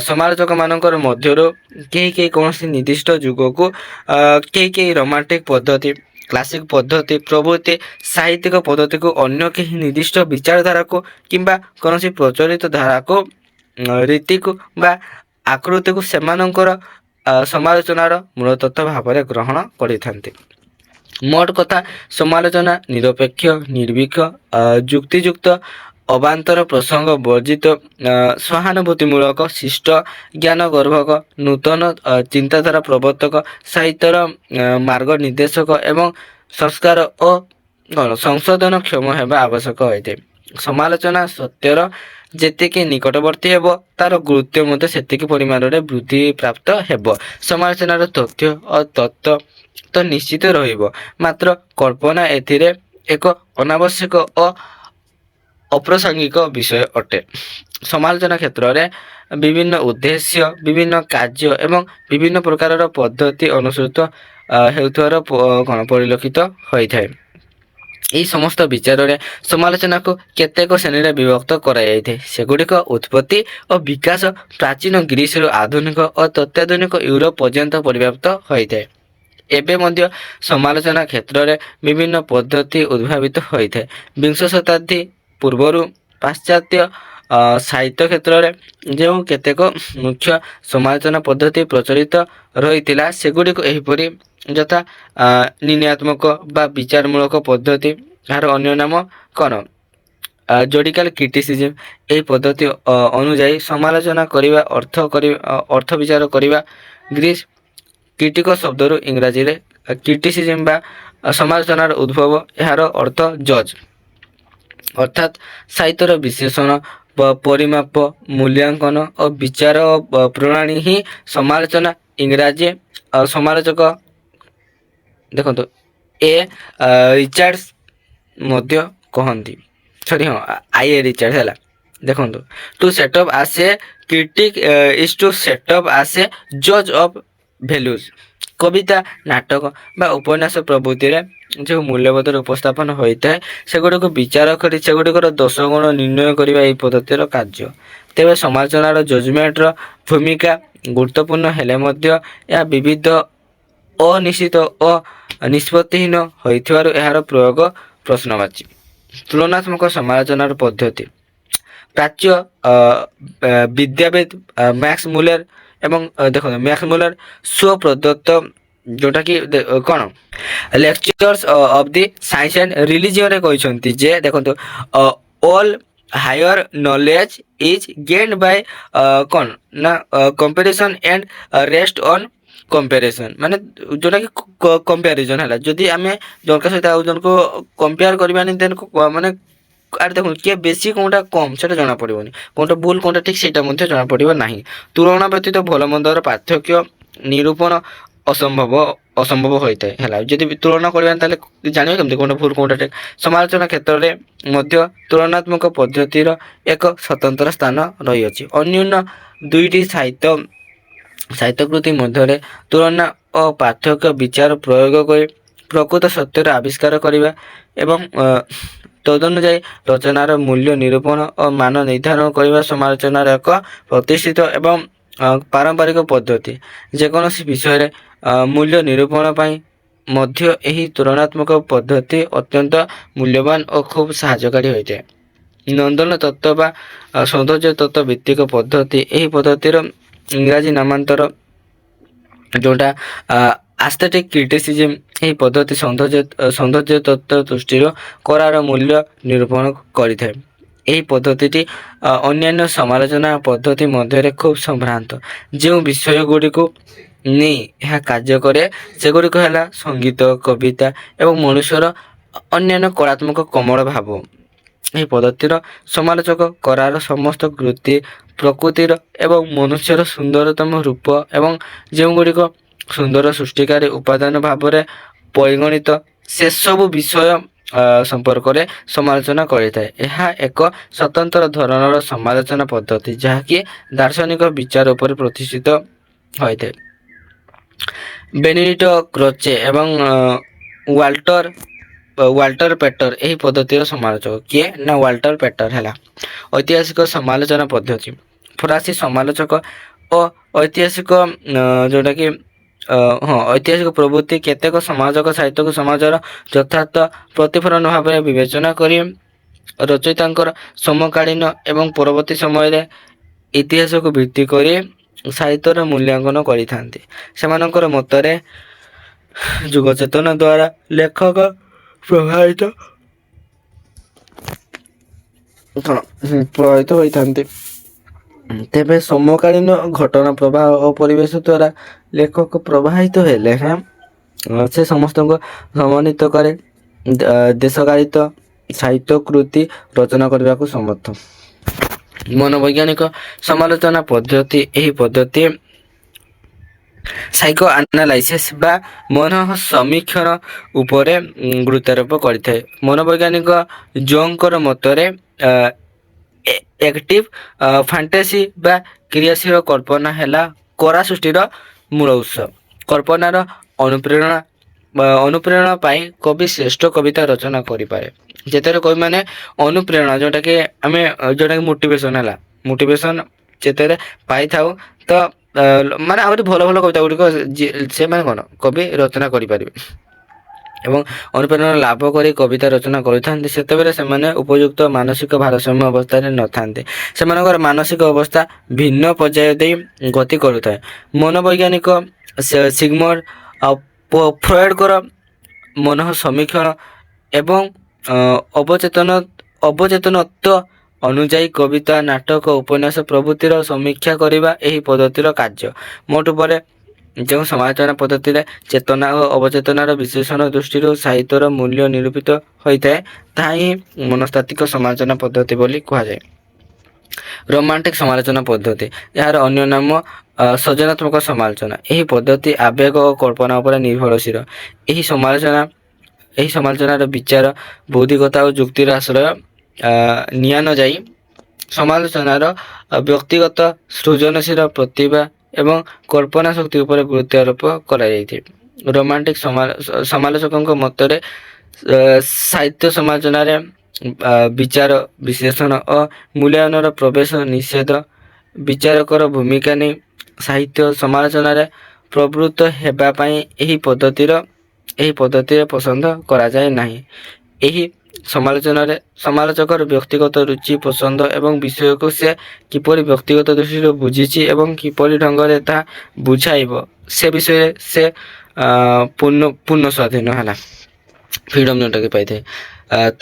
ସମାଲୋଚକମାନଙ୍କର ମଧ୍ୟରୁ କେହି କୌଣସି ନିର୍ଦ୍ଦିଷ୍ଟ ଯୁଗକୁ କେହି ରୋମାଣ୍ଟିକ ପଦ୍ଧତି କ୍ଲାସିକ ପଦ୍ଧତି ପ୍ରଭୃତି ସାହିତ୍ୟିକ ପଦ୍ଧତିକୁ ଅନ୍ୟ କେହି ନିର୍ଦ୍ଦିଷ୍ଟ ବିଚାରଧାରାକୁ କିମ୍ବା କୌଣସି ପ୍ରଚଳିତ ଧାରାକୁ ରୀତିକୁ ବା ଆକୃତିକୁ ସେମାନଙ୍କର ସମାଲୋଚନାର ମୂଳତତ୍ତ୍ୱ ଭାବରେ ଗ୍ରହଣ କରିଥାନ୍ତି। ମୋଟ କଥା ସମାଲୋଚନା ନିରପେକ୍ଷ ନିର୍ଭୀକ ଯୁକ୍ତିଯୁକ୍ତ ଅବାନ୍ତର ପ୍ରସଙ୍ଗ ବର୍ଜିତ ସହାନୁଭୂତିମୂଳକ ଶିଷ୍ଟ ଜ୍ଞାନଗର୍ଭକ ନୂତନ ଚିନ୍ତାଧାରା ପ୍ରବର୍ତ୍ତକ ସାହିତ୍ୟର ମାର୍ଗ ନିର୍ଦ୍ଦେଶକ ଏବଂ ସଂସ୍କାର ଓ ସଂଶୋଧନକ୍ଷମ ହେବା ଆବଶ୍ୟକ ହୋଇଥାଏ। ସମାଲୋଚନା ସତ୍ୟର ଯେତିକି ନିକଟବର୍ତ୍ତୀ ହେବ ତାର ଗୁରୁତ୍ୱ ମଧ୍ୟ ସେତିକି ପରିମାଣରେ ବୃଦ୍ଧି ପ୍ରାପ୍ତ ହେବ। ସମାଲୋଚନାର ତଥ୍ୟ ଓ ତତ୍ତ୍ୱ ତ ନିଶ୍ଚିତ ରହିବ, ମାତ୍ର କଳ୍ପନା ଏଥିରେ ଏକ ଅନାବଶ୍ୟକ ଓ ଅପ୍ରାସଙ୍ଗିକ ବିଷୟ ଅଟେ। ସମାଲୋଚନା କ୍ଷେତ୍ରରେ ବିଭିନ୍ନ ଉଦ୍ଦେଶ୍ୟ ବିଭିନ୍ନ କାର୍ଯ୍ୟ ଏବଂ ବିଭିନ୍ନ ପ୍ରକାରର ପଦ୍ଧତି ଅନୁସୃତ ହେଉଥିବାର ପରିଲକ୍ଷିତ ହୋଇଥାଏ। ଏହି ସମସ୍ତ ବିଚାରରେ ସମାଲୋଚନାକୁ କେତେକ ଶ୍ରେଣୀରେ ବିଭକ୍ତ କରାଯାଇଥାଏ। ସେଗୁଡ଼ିକ ଉତ୍ପତ୍ତି ଓ ବିକାଶ ପ୍ରାଚୀନ ଗ୍ରୀସରୁ ଆଧୁନିକ ଓ ତତ୍ତ୍ୱାଧୁନିକ ୟୁରୋପ ପର୍ଯ୍ୟନ୍ତ ପରିବ୍ୟାପ୍ତ ହୋଇଥାଏ। ଏବେ ମଧ୍ୟ ସମାଲୋଚନା କ୍ଷେତ୍ରରେ ବିଭିନ୍ନ ପଦ୍ଧତି ଉଦ୍ଭାବିତ ହୋଇଥାଏ। ବିଂଶ ଶତାବ୍ଦୀ ପୂର୍ବରୁ ପାଶ୍ଚାତ୍ୟ ସାହିତ୍ୟ କ୍ଷେତ୍ରରେ ଯେଉଁ କେତେକ ମୁଖ୍ୟ ସମାଲୋଚନା ପଦ୍ଧତି ପ୍ରଚଳିତ ରହିଥିଲା ସେଗୁଡ଼ିକୁ ଏହିପରି ଯଥା ନିର୍ଣ୍ଣୟାତ୍ମକ ବା ବିଚାରମୂଳକ ପଦ୍ଧତି, ଏହାର ଅନ୍ୟ ନାମ କ'ଣ ଜୁଡ଼ିକାଲ କ୍ରିଟିସିଜିମ୍। ଏହି ପଦ୍ଧତି ଅନୁଯାୟୀ ସମାଲୋଚନା କରିବା ଅର୍ଥ ବିଚାର କରିବା। ଗ୍ରୀସ କ୍ରିଟିକ ଶବ୍ଦରୁ ଇଂରାଜୀରେ କ୍ରିଟିସିଜିମ୍ ବା ସମାଲୋଚନାର ଉଦ୍ଭବ, ଏହାର ଅର୍ଥ ଜଜ୍ ଅର୍ଥାତ୍ ସାହିତ୍ୟର ବିଶ୍ଳେଷଣ ପରିମାପ ମୂଲ୍ୟାଙ୍କନ ଓ ବିଚାର ପ୍ରଣାଳୀ ହିଁ ସମାଲୋଚନା। ଇଂରାଜୀ ସମାଲୋଚକ ଦେଖନ୍ତୁ ରିଚାର୍ଡସ୍ ମଧ୍ୟ କହନ୍ତି, ଆଇ ଏ ରିଚାର୍ଡ ହେଲା। ଦେଖନ୍ତୁ ଟୁ ସେଟଅପ୍ ଆସ୍ ଏ କ୍ରିଟିକ୍ ଇଜ୍ ଟୁ ସେଟଅପ୍ ଆସ୍ ଏ ଜଜ୍ ଅଫ୍ ଭ୍ୟାଲ୍ୟୁଜ୍। କବିତା ନାଟକ ବା ଉପନ୍ୟାସ ପ୍ରଭୃତିରେ ଯେଉଁ ମୂଲ୍ୟବୋଧର ଉପସ୍ଥାପନ ହୋଇଥାଏ ସେଗୁଡ଼ିକୁ ବିଚାର କରି ସେଗୁଡ଼ିକର ଦୋଷ ଗୁଣ ନିର୍ଣ୍ଣୟ କରିବା ଏହି ପଦ୍ଧତିର କାର୍ଯ୍ୟ। ତେବେ ସମାଲୋଚନାର ଜଜମେଣ୍ଟର ଭୂମିକା ଗୁରୁତ୍ୱପୂର୍ଣ୍ଣ ହେଲେ ମଧ୍ୟ ଏହା ବିବିଧ ଅନିଶ୍ଚିତ ଓ ନିଷ୍ପତ୍ତିହୀନ ହୋଇଥିବାରୁ ଏହାର ପ୍ରୟୋଗ ପ୍ରଶ୍ନବାଚୀ। ତୁଳନାତ୍ମକ ସମାଲୋଚନାର ପଦ୍ଧତି ପ୍ରାଚ୍ୟ ବିଦ୍ୟାବିତ୍ ମ୍ୟାକ୍ସ ମୁଲର ଏବଂ ଦେଖନ୍ତୁ ମ୍ୟାକ୍ସ ମୁଲର ସ୍ୱପ୍ରଦତ୍ତ ଯେଉଁଟାକି କ'ଣ lectures of the science and ରିଲିଜିଅନରେ କହିଛନ୍ତି ଯେ ଦେଖନ୍ତୁ all higher knowledge is gained by କ'ଣ ନା comparison and rest on comparison. ମାନେ ଯେଉଁଟାକି କମ୍ପାରିଜନ୍ ହେଲା, ଯଦି ଆମେ ଜଣଙ୍କ ସହିତ ଆଉ ଜଣକୁ କମ୍ପେୟାର କରିବାନି ଦେନ୍ ମାନେ ଆରେ ଦେଖନ୍ତୁ କିଏ ବେଶୀ କେଉଁଟା କମ୍ ସେଇଟା ଜଣାପଡ଼ିବନି, କେଉଁଟା ଭୁଲ କେଉଁଟା ଠିକ୍ ସେଇଟା ମଧ୍ୟ ଜଣାପଡ଼ିବ ନାହିଁ। ତୁଳନା ବ୍ୟତୀତ ଭଲ ମନ୍ଦର ପାର୍ଥକ୍ୟ ନିରୂପଣ ଅସମ୍ଭବ ହୋଇଥାଏ ହେଲା। ଯଦି ତୁଳନା କରିବା ତାହେଲେ ଜାଣିବା କେମିତି କେଉଁଟା ଭୁଲ କେଉଁଟା ଠିକ୍। ସମାଲୋଚନା କ୍ଷେତ୍ରରେ ମଧ୍ୟ ତୁଳନାତ୍ମକ ପଦ୍ଧତିର ଏକ ସ୍ୱତନ୍ତ୍ର ସ୍ଥାନ ରହିଅଛି। ଅନ୍ୟାନ୍ୟ ଦୁଇଟି ସାହିତ୍ୟକୃତି ମଧ୍ୟରେ ତୁଳନା ଓ ପାର୍ଥକ୍ୟ ବିଚାର ପ୍ରୟୋଗ କରି ପ୍ରକୃତ ସତ୍ୟର ଆବିଷ୍କାର କରିବା ଏବଂ ତଦନୁଯାୟୀ ରଚନାର ମୂଲ୍ୟ ନିରୂପଣ ଓ ମାନ ନିର୍ଦ୍ଧାରଣ କରିବା ସମାଲୋଚନାର ଏକ ପ୍ରତିଷ୍ଠିତ ଏବଂ ପାରମ୍ପରିକ ପଦ୍ଧତି। ଯେକୌଣସି ବିଷୟରେ ମୂଲ୍ୟ ନିରୂପଣ ପାଇଁ ମଧ୍ୟ ଏହି ତୁଳନାତ୍ମକ ପଦ୍ଧତି ଅତ୍ୟନ୍ତ ମୂଲ୍ୟବାନ ଓ ଖୁବ୍ ସାହାଯ୍ୟକାରୀ ହୋଇଥାଏ। ନନ୍ଦନ ତତ୍ତ୍ୱ ବା ସୌନ୍ଦର୍ଯ୍ୟ ତତ୍ତ୍ୱ ଭିତ୍ତିକ ପଦ୍ଧତି, ଏହି ପଦ୍ଧତିର ଇଂରାଜୀ ନାମାନ୍ତର ଯେଉଁଟା ଆସ୍ଥେଟିକ୍ କ୍ରିଟିସିଜିମ୍। ଏହି ପଦ୍ଧତି ସୌନ୍ଦର୍ଯ୍ୟ ତତ୍ତ୍ୱ ଦୃଷ୍ଟିରୁ କରାର ମୂଲ୍ୟ ନିରୂପଣ କରିଥାଏ। ଏହି ପଦ୍ଧତିଟି ଅନ୍ୟାନ୍ୟ ସମାଲୋଚନା ପଦ୍ଧତି ମଧ୍ୟରେ ଖୁବ୍ ସମ୍ଭ୍ରାନ୍ତ। ଯେଉଁ ବିଷୟଗୁଡ଼ିକୁ ନେଇ ଏହା କାର୍ଯ୍ୟ କରେ ସେଗୁଡ଼ିକ ହେଲା ସଙ୍ଗୀତ କବିତା ଏବଂ ମନୁଷ୍ୟର ଅନ୍ୟାନ୍ୟ କଳାତ୍ମକ କୋମଳ ଭାବ। ଏହି ପଦ୍ଧତିର ସମାଲୋଚକ କରାର ସମସ୍ତ କୃତି ପ୍ରକୃତିର ଏବଂ ମନୁଷ୍ୟର ସୁନ୍ଦରତମ ରୂପ ଏବଂ ଯେଉଁଗୁଡ଼ିକ ସୁନ୍ଦର ସୃଷ୍ଟିକାରୀ ଉପାଦାନ ଭାବରେ ପରିଗଣିତ ସେସବୁ ବିଷୟ ସମ୍ପର୍କରେ ସମାଲୋଚନା କରିଥାଏ। ଏହା ଏକ ସ୍ୱତନ୍ତ୍ର ଧରଣର ସମାଲୋଚନା ପଦ୍ଧତି ଯାହାକି ଦାର୍ଶନିକ ବିଚାର ଉପରେ ପ୍ରତିଷ୍ଠିତ ହୋଇଥାଏ। ବେନିଡିକ୍ଟ କ୍ରୋଚେ ଏବଂ ୱାଲ୍ଟର ପେଟର ଏହି ପଦ୍ଧତିର ସମାଲୋଚକ କିଏ ନା ୱାଲ୍ଟର ପେଟର ହେଲା। ଐତିହାସିକ ସମାଲୋଚନା ପଦ୍ଧତି ଫରାସୀ ସମାଲୋଚକ ଓ ଐତିହାସିକ ଯେଉଁଟାକି ଐତିହାସିକ ପ୍ରବୃତ୍ତି କେତେକ ସମାଲୋଚକ ସାହିତ୍ୟକୁ ସମାଜର ଯଥାର୍ଥ ପ୍ରତିଫଳନ ଭାବରେ ବିବେଚନା କରି ରଚୟିତାଙ୍କର ସମକାଳୀନ ଏବଂ ପରବର୍ତ୍ତୀ ସମୟରେ ଇତିହାସକୁ ଭିତ୍ତି କରି ସାହିତ୍ୟର ମୂଲ୍ୟାଙ୍କନ କରିଥାନ୍ତି। ସେମାନଙ୍କର ମତରେ ଯୁଗ ଚେତନା ଦ୍ୱାରା ଲେଖକ ପ୍ରଭାବିତ ହୋଇଥାନ୍ତି। ତେବେ ସମକାଳୀନ ଘଟଣା ପ୍ରବାହ ଓ ପରିବେଶ ଦ୍ୱାରା ଲେଖକ ପ୍ରଭାବିତ ହେଲେ ସେ ସମସ୍ତଙ୍କୁ ସମନ୍ୱିତ କରେ ଦେଶକାଳିତ ସାହିତ୍ୟ କୃତି ରଚନା କରିବାକୁ ସମର୍ଥ। ମନୋବୈଜ୍ଞାନିକ ସମାଲୋଚନା ପଦ୍ଧତି ଏହି ପଦ୍ଧତି ସାଇକୋ ଆନାଲାଇସିସ୍ ବା ମନଃ ସମୀକ୍ଷଣ ଉପରେ ଗୁରୁତ୍ୱାରୋପ କରିଥାଏ। ମନୋବୈଜ୍ଞାନିକ ଜଙ୍ଗଙ୍କର ମତରେ ଏକ୍ଟିଭ ଫାଣ୍ଟାସି ବା କ୍ରିୟାଶୀଳ କଳ୍ପନା ହେଲା କରା ସୃଷ୍ଟିର ମୂଳ ଉତ୍ସ। କଳ୍ପନାର ଅନୁପ୍ରେରଣା ପାଇଁ କବି ଶ୍ରେଷ୍ଠ କବିତା ରଚନା କରିପାରେ। ଯେତେବେଳେ କବି ମାନେ ଅନୁପ୍ରେରଣା ଯେଉଁଟାକି ଆମେ ଯେଉଁଟାକି ମୋଟିଭେସନ ହେଲା, ମୋଟିଭେସନ ଯେତେବେଳେ ପାଇଥାଉ ତ ମାନେ ଆହୁରି ଭଲ ଭଲ କବିତା ଗୁଡ଼ିକ ସେମାନେ କ'ଣ କବି ରଚନା କରିପାରିବେ ଏବଂ ଅନୁପ୍ରେରଣା ଲାଭ କରି କବିତା ରଚନା କରିଥାନ୍ତି। ସେତେବେଳେ ସେମାନେ ଉପଯୁକ୍ତ ମାନସିକ ଭାରସାମ୍ୟ ଅବସ୍ଥାରେ ନଥାନ୍ତି। ସେମାନଙ୍କର ମାନସିକ ଅବସ୍ଥା ଭିନ୍ନ ପର୍ଯ୍ୟାୟ ଦେଇ ଗତି କରୁଥାଏ। ମନୋବୈଜ୍ଞାନିକ ସିଗମଣ୍ଡ ଫ୍ରଏଡଙ୍କର ମନଃ ସମୀକ୍ଷଣ ଏବଂ ଅବଚେତନତ୍ୱ ଅନୁଯାୟୀ କବିତା ନାଟକ ଉପନ୍ୟାସ ପ୍ରଭୃତିର ସମୀକ୍ଷା କରିବା ଏହି ପଦ୍ଧତିର କାର୍ଯ୍ୟ। ମୋଟ ଉପରେ ଯେଉଁ ସମାଲୋଚନା ପଦ୍ଧତିରେ ଚେତନା ଓ ଅବଚେତନାର ବିଶ୍ଳେଷଣ ଦୃଷ୍ଟିରୁ ସାହିତ୍ୟର ମୂଲ୍ୟ ନିରୂପିତ ହୋଇଥାଏ ତାହା ହିଁ ମନସ୍ତାତ୍ତ୍ୱିକ ସମାଲୋଚନା ପଦ୍ଧତି ବୋଲି କୁହାଯାଏ। ରୋମାଣ୍ଟିକ ସମାଲୋଚନା ପଦ୍ଧତି ଏହାର ଅନ୍ୟ ନାମ ସୃଜନାତ୍ମକ ସମାଲୋଚନା। ଏହି ପଦ୍ଧତି ଆବେଗ ଓ କଳ୍ପନା ଉପରେ ନିର୍ଭରଶୀଳ। ଏହି ସମାଲୋଚନାର ବିଚାର ବୌଦ୍ଧିକତା ଓ ଯୁକ୍ତିର ଆଶ୍ରୟ ନିଆ ନ ଯାଇ ସମାଲୋଚନାର ବ୍ୟକ୍ତିଗତ ସୃଜନଶୀଳ ପ୍ରତିଭା ଏବଂ କଳ୍ପନା ଶକ୍ତି ଉପରେ ଗୁରୁତ୍ୱ ଆରୋପ କରାଯାଇଥାଏ। ରୋମାଣ୍ଟିକ ସମାଲୋଚକଙ୍କ ମତରେ ସାହିତ୍ୟ ସମାଲୋଚନାରେ ବିଚାର ବିଶ୍ଳେଷଣ ଓ ମୂଲ୍ୟାୟନର ପ୍ରବେଶ ନିଷେଧ। ବିଚାରକର ଭୂମିକା ନେଇ ସାହିତ୍ୟ ସମାଲୋଚନାରେ ପ୍ରବୃତ୍ତ ହେବା ପାଇଁ ଏହି ପଦ୍ଧତିରେ ପସନ୍ଦ କରାଯାଏ ନାହିଁ। ଏହି ସମାଲୋଚନାରେ ସମାଲୋଚକର ବ୍ୟକ୍ତିଗତ ରୁଚି ପସନ୍ଦ ଏବଂ ବିଷୟକୁ ସେ କିପରି ବ୍ୟକ୍ତିଗତ ଦୃଷ୍ଟିରୁ ବୁଝିଛି ଏବଂ କିପରି ଢଙ୍ଗରେ ତାହା ବୁଝାଇବ ସେ ବିଷୟରେ ସେ ପୂର୍ଣ୍ଣ ସ୍ୱାଧୀନ ହେଲା ଫ୍ରିଡମ୍ ଯେଉଁଟାକି ପାଇଥାଏ।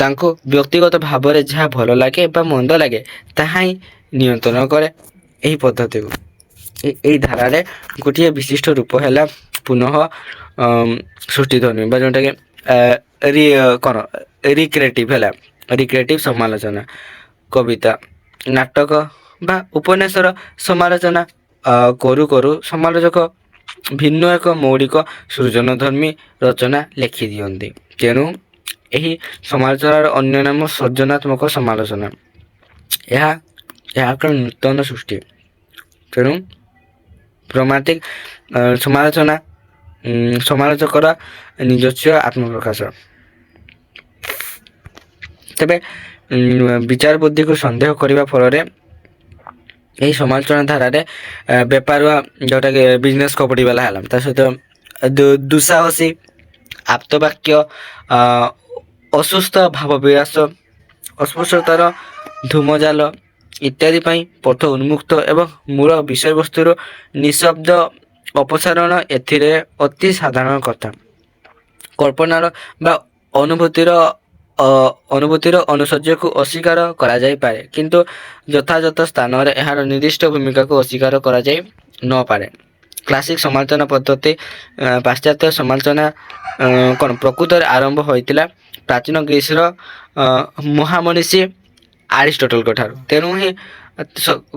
ତାଙ୍କୁ ବ୍ୟକ୍ତିଗତ ଭାବରେ ଯାହା ଭଲ ଲାଗେ ବା ମନ୍ଦ ଲାଗେ ତାହା ହିଁ ନିୟନ୍ତ୍ରଣ କରେ ଏହି ପଦ୍ଧତିକୁ। ଏହି ଧାରାରେ ଗୋଟିଏ ବିଶିଷ୍ଟ ରୂପ ହେଲା ପୁନଃ ସୃଷ୍ଟିଧର୍ମୀ ବା ଯେଉଁଟାକି ରିକ୍ରିଏଟିଭ ହେଲା। ରିକ୍ରିଏଟିଭ ସମାଲୋଚନା କବିତା ନାଟକ ବା ଉପନ୍ୟାସର ସମାଲୋଚନା କରୁ କରୁ ସମାଲୋଚକ ଭିନ୍ନ ଏକ ମୌଳିକ ସୃଜନଧର୍ମୀ ରଚନା ଲେଖିଦିଅନ୍ତି। ତେଣୁ ଏହି ସମାଲୋଚନାର ଅନ୍ୟ ନାମ ସୃଜନାତ୍ମକ ସମାଲୋଚନା। ଏହା ଏକ ନୂତନ ସୃଷ୍ଟି। ତେଣୁ ରୋମାଣ୍ଟିକ ସମାଲୋଚକର ନିଜସ୍ୱ ଆତ୍ମପ୍ରକାଶ। ତେବେ ବିଚାର ବୁଦ୍ଧିକୁ ସନ୍ଦେହ କରିବା ଫଳରେ ଏହି ସମାଲୋଚନା ଧାରାରେ ବେପାରୁଆ ଯେଉଁଟାକି ବିଜନେସ୍ କପଟି ବାଲା ହେଲା ତା ସହିତ ଦୁଃସାହସୀ ଆପ୍ତବାକ୍ୟ ଅସୁସ୍ଥ ଭାବ ବିଳାସ ଅସ୍ପୃଶ୍ୟତାର ଧୂମଜାଲ ଇତ୍ୟାଦି ପାଇଁ ପଥ ଉନ୍ମୁକ୍ତ ଏବଂ ମୂଳ ବିଷୟବସ୍ତୁର ନିଃଶବ୍ଦ ଅପସାରଣ ଏଥିରେ ଅତି ସାଧାରଣ କଥା। କଳ୍ପନାର ବା ଅନୁଭୂତିର ଅନୁସର୍ଯ୍ୟକୁ ଅସ୍ୱୀକାର କରାଯାଇପାରେ କିନ୍ତୁ ଯଥାଯଥ ସ୍ଥାନରେ ଏହାର ନିର୍ଦ୍ଦିଷ୍ଟ ଭୂମିକାକୁ ଅସ୍ୱୀକାର କରାଯାଇ ନପାରେ। କ୍ଲାସିକ ସମାଲୋଚନା ପଦ୍ଧତି ପାଶ୍ଚାତ୍ୟ ସମାଲୋଚନା ପ୍ରକୃତରେ ଆରମ୍ଭ ହୋଇଥିଲା ପ୍ରାଚୀନ ଗ୍ରୀସର ମହାମନୀଷୀ ଆରିଷ୍ଟଟଲଙ୍କ ଠାରୁ। ତେଣୁ ହିଁ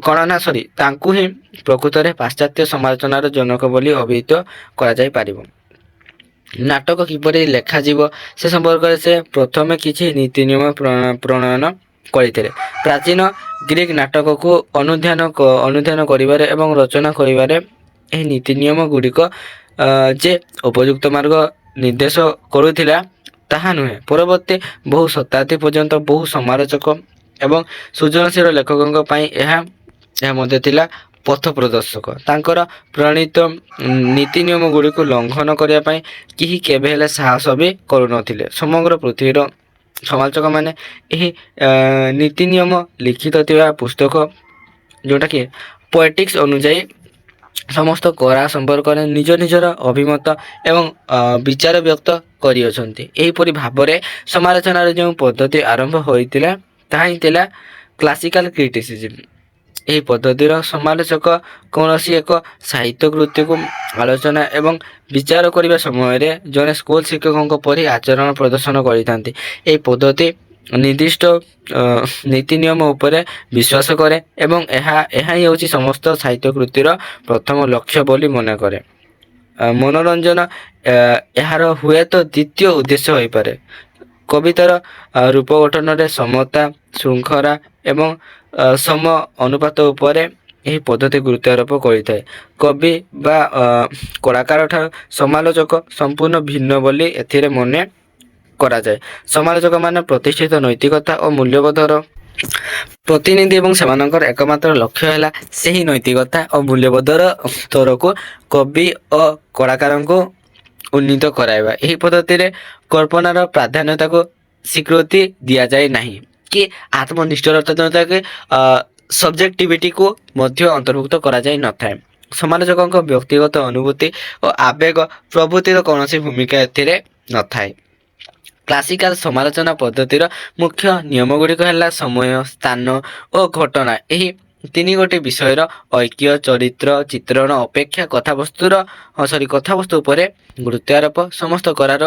କ'ଣ ନା ତାଙ୍କୁ ହିଁ ପ୍ରକୃତରେ ପାଶ୍ଚାତ୍ୟ ସମାଲୋଚନାର ଜନକ ବୋଲି ଅଭିହିତ କରାଯାଇପାରିବ। ନାଟକ କିପରି ଲେଖାଯିବ ସେ ସମ୍ପର୍କରେ ସେ ପ୍ରଥମେ କିଛି ନୀତି ନିୟମ ପ୍ରଣୟନ କରିଥିଲେ। ପ୍ରାଚୀନ ଗ୍ରୀକ୍ ନାଟକକୁ ଅନୁଧ୍ୟାନ କରିବାରେ ଏବଂ ରଚନା କରିବାରେ ଏହି ନୀତି ନିୟମ ଗୁଡ଼ିକ ଯେ ଉପଯୁକ୍ତ ମାର୍ଗ ନିର୍ଦ୍ଦେଶ କରୁଥିଲା ତାହା ନୁହେଁ, ପରବର୍ତ୍ତୀ ବହୁ ଶତାବ୍ଦୀ ପର୍ଯ୍ୟନ୍ତ ବହୁ ସମାଲୋଚକ ଏବଂ ସୃଜନଶୀଳ ଲେଖକଙ୍କ ପାଇଁ ଏହା ମଧ୍ୟ ଥିଲା ପଥ ପ୍ରଦର୍ଶକ। ତାଙ୍କର ପ୍ରଣୀତ ନୀତି ନିୟମ ଗୁଡ଼ିକୁ ଲଙ୍ଘନ କରିବା ପାଇଁ କେହି କେବେ ହେଲେ ସାହସ ବି କରୁନଥିଲେ। ସମଗ୍ର ପୃଥିବୀର ସମାଲୋଚକମାନେ ଏହି ନୀତି ନିୟମ ଲିଖିତ ଥିବା ପୁସ୍ତକ ଯେଉଁଟାକି ପୋଏଟିକ୍ସ ଅନୁଯାୟୀ ସମସ୍ତ କଳା ସମ୍ପର୍କରେ ନିଜର ଅଭିମତ ଏବଂ ବିଚାର ବ୍ୟକ୍ତ କରିଅଛନ୍ତି। ଏହିପରି ଭାବରେ ସମାଲୋଚନାର ଯେଉଁ ପଦ୍ଧତି ଆରମ୍ଭ ହୋଇଥିଲା ତାହା ହିଁ ଥିଲା କ୍ଲାସିକାଲ କ୍ରିଟିସିଜିମ୍। ଏହି ପଦ୍ଧତିର ସମାଲୋଚକ କୌଣସି ଏକ ସାହିତ୍ୟ କୃତିକୁ ଆଲୋଚନା ଏବଂ ବିଚାର କରିବା ସମୟରେ ଜଣେ ସ୍କୁଲ ଶିକ୍ଷକଙ୍କ ପରି ଆଚରଣ ପ୍ରଦର୍ଶନ କରିଥାନ୍ତି। ଏହି ପଦ୍ଧତି ନିର୍ଦ୍ଦିଷ୍ଟ ନୀତି ନିୟମ ଉପରେ ବିଶ୍ୱାସ କରେ ଏବଂ ଏହା ହିଁ ହେଉଛି ସମସ୍ତ ସାହିତ୍ୟ କୃତିର ପ୍ରଥମ ଲକ୍ଷ୍ୟ ବୋଲି ମନେ କରେ। ମନୋରଞ୍ଜନ ଏହାର ହୁଏତ ଦ୍ୱିତୀୟ ଉଦ୍ଦେଶ୍ୟ ହୋଇପାରେ। କବିତାର ରୂପ ଗଠନରେ ସମତା, ଶୃଙ୍ଖଳା ଏବଂ ସମ ଅନୁପାତ ଉପରେ ଏହି ପଦ୍ଧତି ଗୁରୁତ୍ୱ ଆରୋପ କରିଥାଏ। କବି ବା କଳାକାର ଠାରୁ ସମାଲୋଚକ ସମ୍ପୂର୍ଣ୍ଣ ଭିନ୍ନ ବୋଲି ଏଥିରେ ମନେ କରାଯାଏ। ସମାଲୋଚକମାନେ ପ୍ରତିଷ୍ଠିତ ନୈତିକତା ଓ ମୂଲ୍ୟବୋଧର ପ୍ରତିନିଧି ଏବଂ ସେମାନଙ୍କର ଏକମାତ୍ର ଲକ୍ଷ୍ୟ ହେଲା ସେହି ନୈତିକତା ଓ ମୂଲ୍ୟବୋଧର ସ୍ତରକୁ କବି ଓ କଳାକାରଙ୍କୁ ଉନ୍ନୀତ କରାଇବା। ଏହି ପଦ୍ଧତିରେ କଳ୍ପନାର ପ୍ରାଧାନ୍ୟତାକୁ ସ୍ୱୀକୃତି ଦିଆଯାଏ ନାହିଁ କି ଆତ୍ମନିଷ୍ଠତାକୁ ସବଜେକ୍ଟିଭିଟିକୁ ମଧ୍ୟ ଅନ୍ତର୍ଭୁକ୍ତ କରାଯାଇ ନଥାଏ। ସମାଲୋଚକଙ୍କ ବ୍ୟକ୍ତିଗତ ଅନୁଭୂତି ଓ ଆବେଗ ପ୍ରଭୃତିର କୌଣସି ଭୂମିକା ଏଥିରେ ନଥାଏ। କ୍ଲାସିକାଲ ସମାଲୋଚନା ପଦ୍ଧତିର ମୁଖ୍ୟ ନିୟମ ଗୁଡ଼ିକ ହେଲା ସମୟ, ସ୍ଥାନ ଓ ଘଟଣା। ଏହି ତିନିଗୋଟି ବିଷୟର ଐକ୍ୟ, ଚରିତ୍ର ଚିତ୍ରଣ ଅପେକ୍ଷା କଥାବସ୍ତୁ ଉପରେ ଗୁରୁତ୍ୱ ଆରୋପ, ସମସ୍ତ କଳାର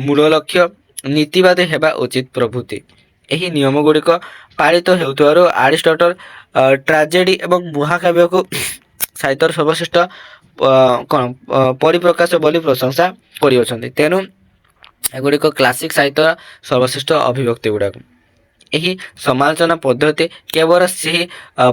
ମୂଳ ଲକ୍ଷ୍ୟ ନୀତିବାଦୀ ହେବା ଉଚିତ ପ୍ରଭୃତି। ଏହି ନିୟମ ଗୁଡ଼ିକ ପାଳିତ ହେଉଥିବାରୁ ଆରିଷ୍ଟଟଲ ଟ୍ରାଜେଡି ଏବଂ ମହାକାବ୍ୟକୁ ସାହିତ୍ୟର ସର୍ବଶ୍ରେଷ୍ଠ ପରିପ୍ରକାଶ ବୋଲି ପ୍ରଶଂସା କରିଅଛନ୍ତି। ତେଣୁ ଏଗୁଡ଼ିକ କ୍ଲାସିକ ସାହିତ୍ୟର ସର୍ବଶ୍ରେଷ୍ଠ ଅଭିବ୍ୟକ୍ତି ଗୁଡ଼ାକ। ଏହି ସମାଲୋଚନା ପଦ୍ଧତି କେବଳ ସେହି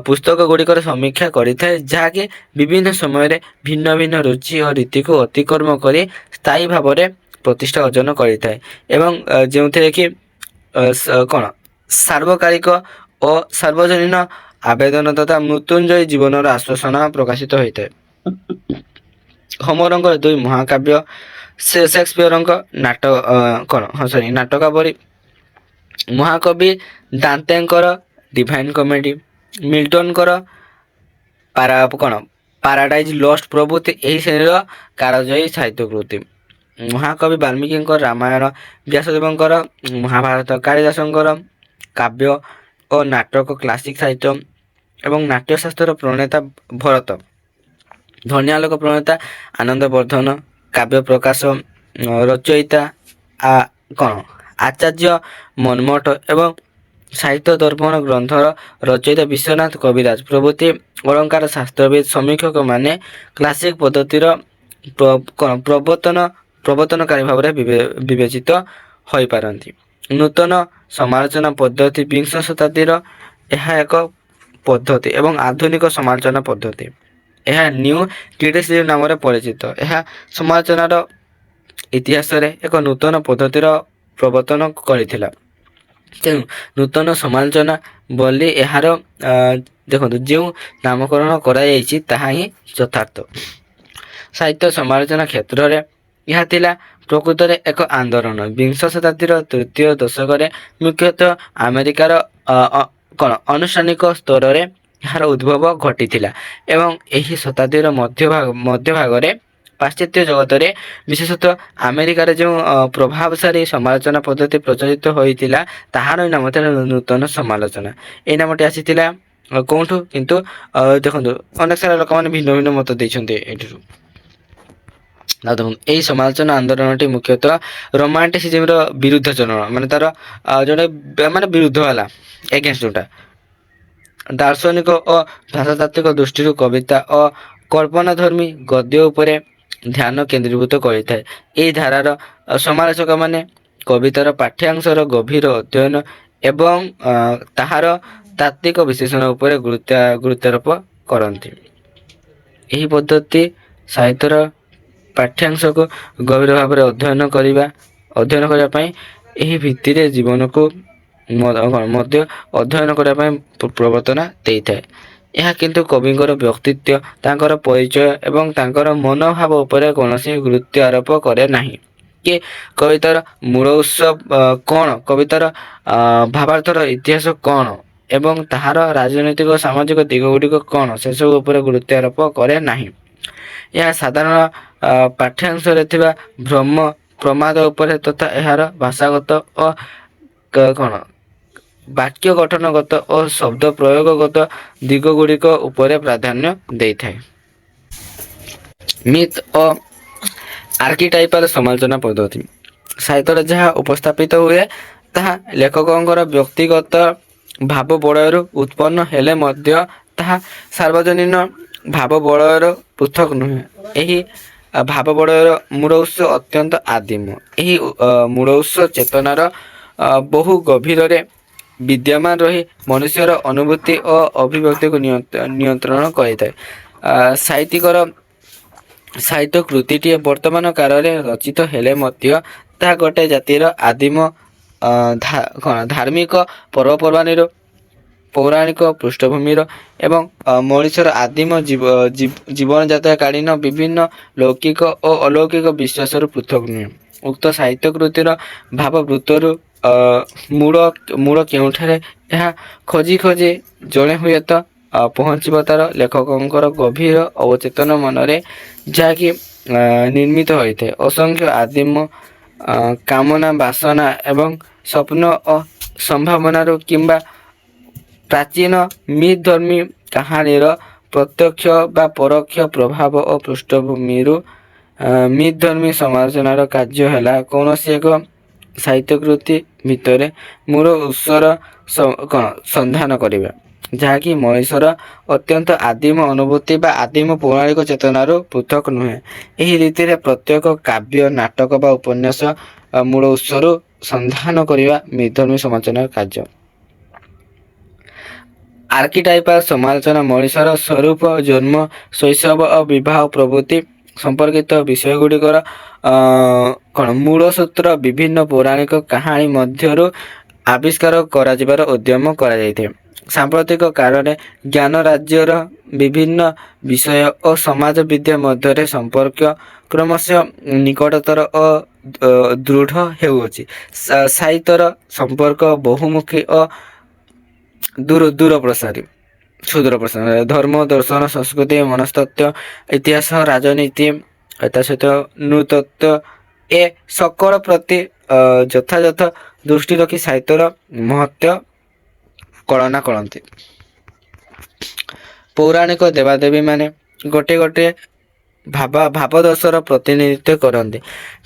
ପୁସ୍ତକ ଗୁଡ଼ିକର ସମୀକ୍ଷା କରିଥାଏ ଯାହାକି ବିଭିନ୍ନ ସମୟରେ ଭିନ୍ନ ଭିନ୍ନ ରୁଚି ଓ ରୀତିକୁ ଅତିକ୍ରମ କରି ସ୍ଥାୟୀ ଭାବରେ ପ୍ରତିଷ୍ଠା ଅର୍ଜନ କରିଥାଏ ଏବଂ ଯେଉଁଥିରେ କି ସାର୍ବକାଳିକ ଓ ସାର୍ବଜନୀନ ଆବେଦନ ତଥା ମୃତ୍ୟୁଞ୍ଜୟୀ ଜୀବନର ଆଶ୍ୱାସନା ପ୍ରକାଶିତ ହୋଇଥାଏ। ହୋମରଙ୍କ ଦୁଇ ମହାକାବ୍ୟ, ସେକ୍ସପିୟରଙ୍କ ନାଟକାବଳୀ, ମହାକବି ଦାନ୍ତେଙ୍କର ଡିଭାଇନ୍ କମେଡି, ମିଲ୍ଟନଙ୍କର ପାରାଡାଇଜ ଲଷ୍ଟ ପ୍ରଭୃତି ଏହି ଶ୍ରେଣୀର କାଳଜୟୀ ସାହିତ୍ୟ କୃତି। ମହାକବି ବାଲ୍ମୀକିଙ୍କର ରାମାୟଣ, ବ୍ୟାସଦେବଙ୍କର ମହାଭାରତ, କାଳିଦାସଙ୍କର କାବ୍ୟ ଓ ନାଟକ କ୍ଲାସିକ ସାହିତ୍ୟ ଏବଂ ନାଟ୍ୟଶାସ୍ତ୍ରର ପ୍ରଣେତା ଭରତ, ଧ୍ୱନ୍ୟାଲୋକ ପ୍ରଣେତା ଆନନ୍ଦବର୍ଦ୍ଧନ, କାବ୍ୟ ପ୍ରକାଶ ରଚୟିତା ଆଚାର୍ଯ୍ୟ ମନ୍ମଥ ଏବଂ ସାହିତ୍ୟ ଦର୍ପଣ ଗ୍ରନ୍ଥର ରଚୟିତା ବିଶ୍ୱନାଥ କବିରାଜ ପ୍ରଭୃତି ଅଳଙ୍କାର ଶାସ୍ତ୍ରବିଦ ସମୀକ୍ଷକମାନେ କ୍ଲାସିକ ପଦ୍ଧତିର ପ୍ରବର୍ତ୍ତନକାରୀ ଭାବରେ ବିବେଚିତ ହୋଇପାରନ୍ତି। ନୂତନ ସମାଲୋଚନା ପଦ୍ଧତି ବିଂଶ ଶତାବ୍ଦୀର ଏହା ଏକ ପଦ୍ଧତି ଏବଂ ଆଧୁନିକ ସମାଲୋଚନା ପଦ୍ଧତି। ଏହା ନ୍ୟୁ କ୍ରିଟିସିଜିମ୍ ନାମରେ ପରିଚିତ। ଏହା ସମାଲୋଚନାର ଇତିହାସରେ ଏକ ନୂତନ ପଦ୍ଧତିର ପ୍ରବର୍ତ୍ତନ କରିଥିଲା। ତେଣୁ ନୂତନ ସମାଲୋଚନା ବୋଲି ଏହାର ଦେଖନ୍ତୁ ଯେଉଁ ନାମକରଣ କରାଯାଇଛି ତାହା ହିଁ ଯଥାର୍ଥ। ସାହିତ୍ୟ ସମାଲୋଚନା କ୍ଷେତ୍ରରେ ଏହା ଥିଲା ପ୍ରକୃତରେ ଏକ ଆନ୍ଦୋଳନ। ବିଂଶ ଶତାବ୍ଦୀର ତୃତୀୟ ଦଶକରେ ମୁଖ୍ୟତଃ ଆମେରିକାର ଆନୁଷ୍ଠାନିକ ସ୍ତରରେ ଏହାର ଉଦ୍ଭବ ଘଟିଥିଲା ଏବଂ ଏହି ଶତାବ୍ଦୀର ମଧ୍ୟଭାଗରେ ପାଶ୍ଚାତ୍ୟ ଜଗତରେ ବିଶେଷତଃ ଆମେରିକାରେ ଯେଉଁ ପ୍ରଭାବଶାଳୀ ସମାଲୋଚନା ପଦ୍ଧତି ପ୍ରଚଳିତ ହୋଇଥିଲା ତାହାର ନାମ ଥିଲା ନୂତନ ସମାଲୋଚନା। ଏହି ନାମଟି ଆସିଥିଲା କେଉଁଠୁ? କିନ୍ତୁ ଦେଖନ୍ତୁ ଅନେକ ସାରା ଲୋକମାନେ ଭିନ୍ନ ଭିନ୍ନ ମତ ଦେଇଛନ୍ତି ଏଠିରୁ। ଦେଖନ୍ତୁ ଏଇ ସମାଲୋଚନା ଆନ୍ଦୋଳନଟି ମୁଖ୍ୟତଃ ରୋମାଣ୍ଟିସିଜିମର ବିରୁଦ୍ଧ ଚରଣ ମାନେ ତାର ଜଣେ ମାନେ ବିରୁଦ୍ଧ ହେଲା ଏଗେନ୍ଷ୍ଟ ଯୋଉଟା ଦାର୍ଶନିକ ଓ ଭାଷାତାତ୍ତ୍ୱିକ ଦୃଷ୍ଟିରୁ କବିତା ଓ କଳ୍ପନାଧର୍ମୀ ଗଦ୍ୟ ଉପରେ ଧ୍ୟାନ କେନ୍ଦ୍ରୀଭୂତ କରିଥାଏ। ଏହି ଧାରାର ସମାଲୋଚକମାନେ କବିତାର ପାଠ୍ୟାଂଶର ଗଭୀର ଅଧ୍ୟୟନ ଏବଂ ତାହାର ତାତ୍ତ୍ୱିକ ବିଶ୍ଳେଷଣ ଉପରେ ଗୁରୁତ୍ୱାରୋପ କରନ୍ତି। ଏହି ପଦ୍ଧତି ସାହିତ୍ୟର ପାଠ୍ୟାଂଶକୁ ଗଭୀର ଭାବରେ ଅଧ୍ୟୟନ କରିବା ପାଇଁ ଏହି ଭିତ୍ତିରେ ଜୀବନକୁ ମଧ୍ୟ ଅଧ୍ୟୟନ କରିବା ପାଇଁ ପ୍ରବର୍ତ୍ତନା ଦେଇଥାଏ। ଏହା କିନ୍ତୁ କବିଙ୍କର ବ୍ୟକ୍ତିତ୍ୱ ତାଙ୍କର ପରିଚୟ ଏବଂ ତାଙ୍କର ମନୋଭାବ ଉପରେ କୌଣସି ଗୁରୁତ୍ୱ ଆରୋପ କରେ ନାହିଁ କି କବିତାର ମୂଳ ଉତ୍ସ କ'ଣ, କବିତାର ଭାବାର୍ଥର ଇତିହାସ କ'ଣ ଏବଂ ତାହାର ରାଜନୈତିକ ଓ ସାମାଜିକ ଦିଗ ଗୁଡ଼ିକ କ'ଣ ସେସବୁ ଉପରେ ଗୁରୁତ୍ୱ ଆରୋପ କରେ ନାହିଁ। ଏହା ସାଧାରଣ ପାଠ୍ୟାଂଶରେ ଥିବା ଭ୍ରମ ପ୍ରମାଦ ଉପରେ ତଥା ଏହାର ଭାଷାଗତ ଓ କ'ଣ ବାକ୍ୟ ଗଠନଗତ ଓ ଶବ୍ଦ ପ୍ରୟୋଗଗତ ଦିଗ ଗୁଡ଼ିକ ଉପରେ ପ୍ରାଧାନ୍ୟ ଦେଇଥାଏ। ମିଥ୍ ଓ ଆର୍କିଟାଇପାଲ ସମାଲୋଚନା ପଦ୍ଧତି ସାହିତ୍ୟରେ ଯାହା ଉପସ୍ଥାପିତ ହୁଏ ତାହା ଲେଖକଙ୍କର ବ୍ୟକ୍ତିଗତ ଭାବ ବଳୟରୁ ଉତ୍ପନ୍ନ ହେଲେ ମଧ୍ୟ ତାହା ସାର୍ବଜନୀନ ଭାବ ବଳୟର ପୃଥକ ନୁହେଁ। ଏହି ଭାବ ବଳୟର ମୂଳ ଉତ୍ସ ଅତ୍ୟନ୍ତ ଆଦିମ। ଏହି ମୂଳ ଉତ୍ସ ଚେତନାର ବହୁ ଗଭୀରରେ ବିଦ୍ୟମାନ ରହି ମନୁଷ୍ୟର ଅନୁଭୂତି ଓ ଅଭିବ୍ୟକ୍ତିକୁ ନିୟନ୍ତ୍ରଣ କରିଥାଏ। ସାହିତ୍ୟ କୃତିଟିଏ ବର୍ତ୍ତମାନ କାଳରେ ରଚିତ ହେଲେ ମଧ୍ୟ ତାହା ଗୋଟେ ଜାତିର ଆଦିମ ଧାର୍ମିକ ପର୍ବପର୍ବାଣୀର ପୌରାଣିକ ପୃଷ୍ଠଭୂମିର ଏବଂ ମଣିଷର ଆଦିମ ଜୀବନଯାତ୍ରାକାଳୀନ ବିଭିନ୍ନ ଲୌକିକ ଓ ଅଲୌକିକ ବିଶ୍ୱାସରୁ ପୃଥକ ନୁହେଁ। ଉକ୍ତ ସାହିତ୍ୟ କୃତିର ଭାବବୃତ୍ତରୁ ମୂଳ କେଉଁଠାରେ ଏହା ଖୋଜି ଜଣେ ହୁଏତ ପହଞ୍ଚିବ ତାର ଲେଖକଙ୍କର ଗଭୀର ଅବଚେତନ ମନରେ, ଯାହାକି ନିର୍ମିତ ହୋଇଥାଏ ଅସଂଖ୍ୟ ଆଦିମ କାମନା, ବାସନା ଏବଂ ସ୍ୱପ୍ନ ଓ ସମ୍ଭାବନାରୁ କିମ୍ବା ପ୍ରାଚୀନ ମିଥ୍ ଧର୍ମୀ କାହାଣୀର ପ୍ରତ୍ୟକ୍ଷ ବା ପରୋକ୍ଷ ପ୍ରଭାବ ଓ ପୃଷ୍ଠଭୂମିରୁ। ମିଥ୍ ଧର୍ମୀ ସମାଲୋଚନାର କାର୍ଯ୍ୟ ହେଲା କୌଣସି ଏକ ସାହିତ୍ୟକୃତି ଭିତରେ ମୂଳ ଉତ୍ସର ସନ୍ଧାନ କରିବା, ଯାହାକି ମଣିଷର ଅତ୍ୟନ୍ତ ଆଦିମ ଅନୁଭୂତି ବା ଆଦିମ ପୌରାଣିକ ଚେତନାରୁ ପୃଥକ ନୁହେଁ। ଏହି ରୀତିରେ ପ୍ରତ୍ୟେକ କାବ୍ୟ, ନାଟକ ବା ଉପନ୍ୟାସ ମୂଳ ଉତ୍ସରୁ ସନ୍ଧାନ କରିବା ମିଥ୍ ଧର୍ମୀ ସମାଲୋଚନାର କାର୍ଯ୍ୟ। ଆର୍କିଟାଇପାଲ ସମାଲୋଚନା ମଣିଷର ସ୍ୱରୂପ, ଜନ୍ମ, ଶୈଶବ ଓ ବିବାହ ପ୍ରଭୃତି ସମ୍ପର୍କିତ ବିଷୟଗୁଡ଼ିକର ମୂଳ ସୂତ୍ର ବିଭିନ୍ନ ପୌରାଣିକ କାହାଣୀ ମଧ୍ୟରୁ ଆବିଷ୍କାର କରାଯିବାର ଉଦ୍ୟମ କରାଯାଇଥାଏ। ସାମ୍ପ୍ରତିକ କାଳରେ ଜ୍ଞାନ ରାଜ୍ୟର ବିଭିନ୍ନ ବିଷୟ ଓ ସମାଜ ବିଦ୍ୟା ମଧ୍ୟରେ ସମ୍ପର୍କ କ୍ରମଶଃ ନିକଟତର ଓ ଦୃଢ଼ ହେଉଅଛି। ସାହିତ୍ୟର ସମ୍ପର୍କ ବହୁମୁଖୀ ଓ ଦୂରପ୍ରସାରୀ ଧର୍ମ, ଦର୍ଶନ, ସଂସ୍କୃତି, ମନସ୍ତତ୍ତ୍ୱ, ଇତିହାସ, ରାଜନୀତି, ତା ସହିତ ନୃତତ୍ତ୍ୱ ଏ ସକଳ ପ୍ରତି ଯଥାଯଥ ଦୃଷ୍ଟି ରଖି ସାହିତ୍ୟର ମହତ୍ତ୍ୱ କଳନା କରନ୍ତି। ପୌରାଣିକ ଦେବାଦେବୀମାନେ ଗୋଟିଏ ଭାବାଦର୍ଶର ପ୍ରତିନିଧିତ୍ୱ କରନ୍ତି,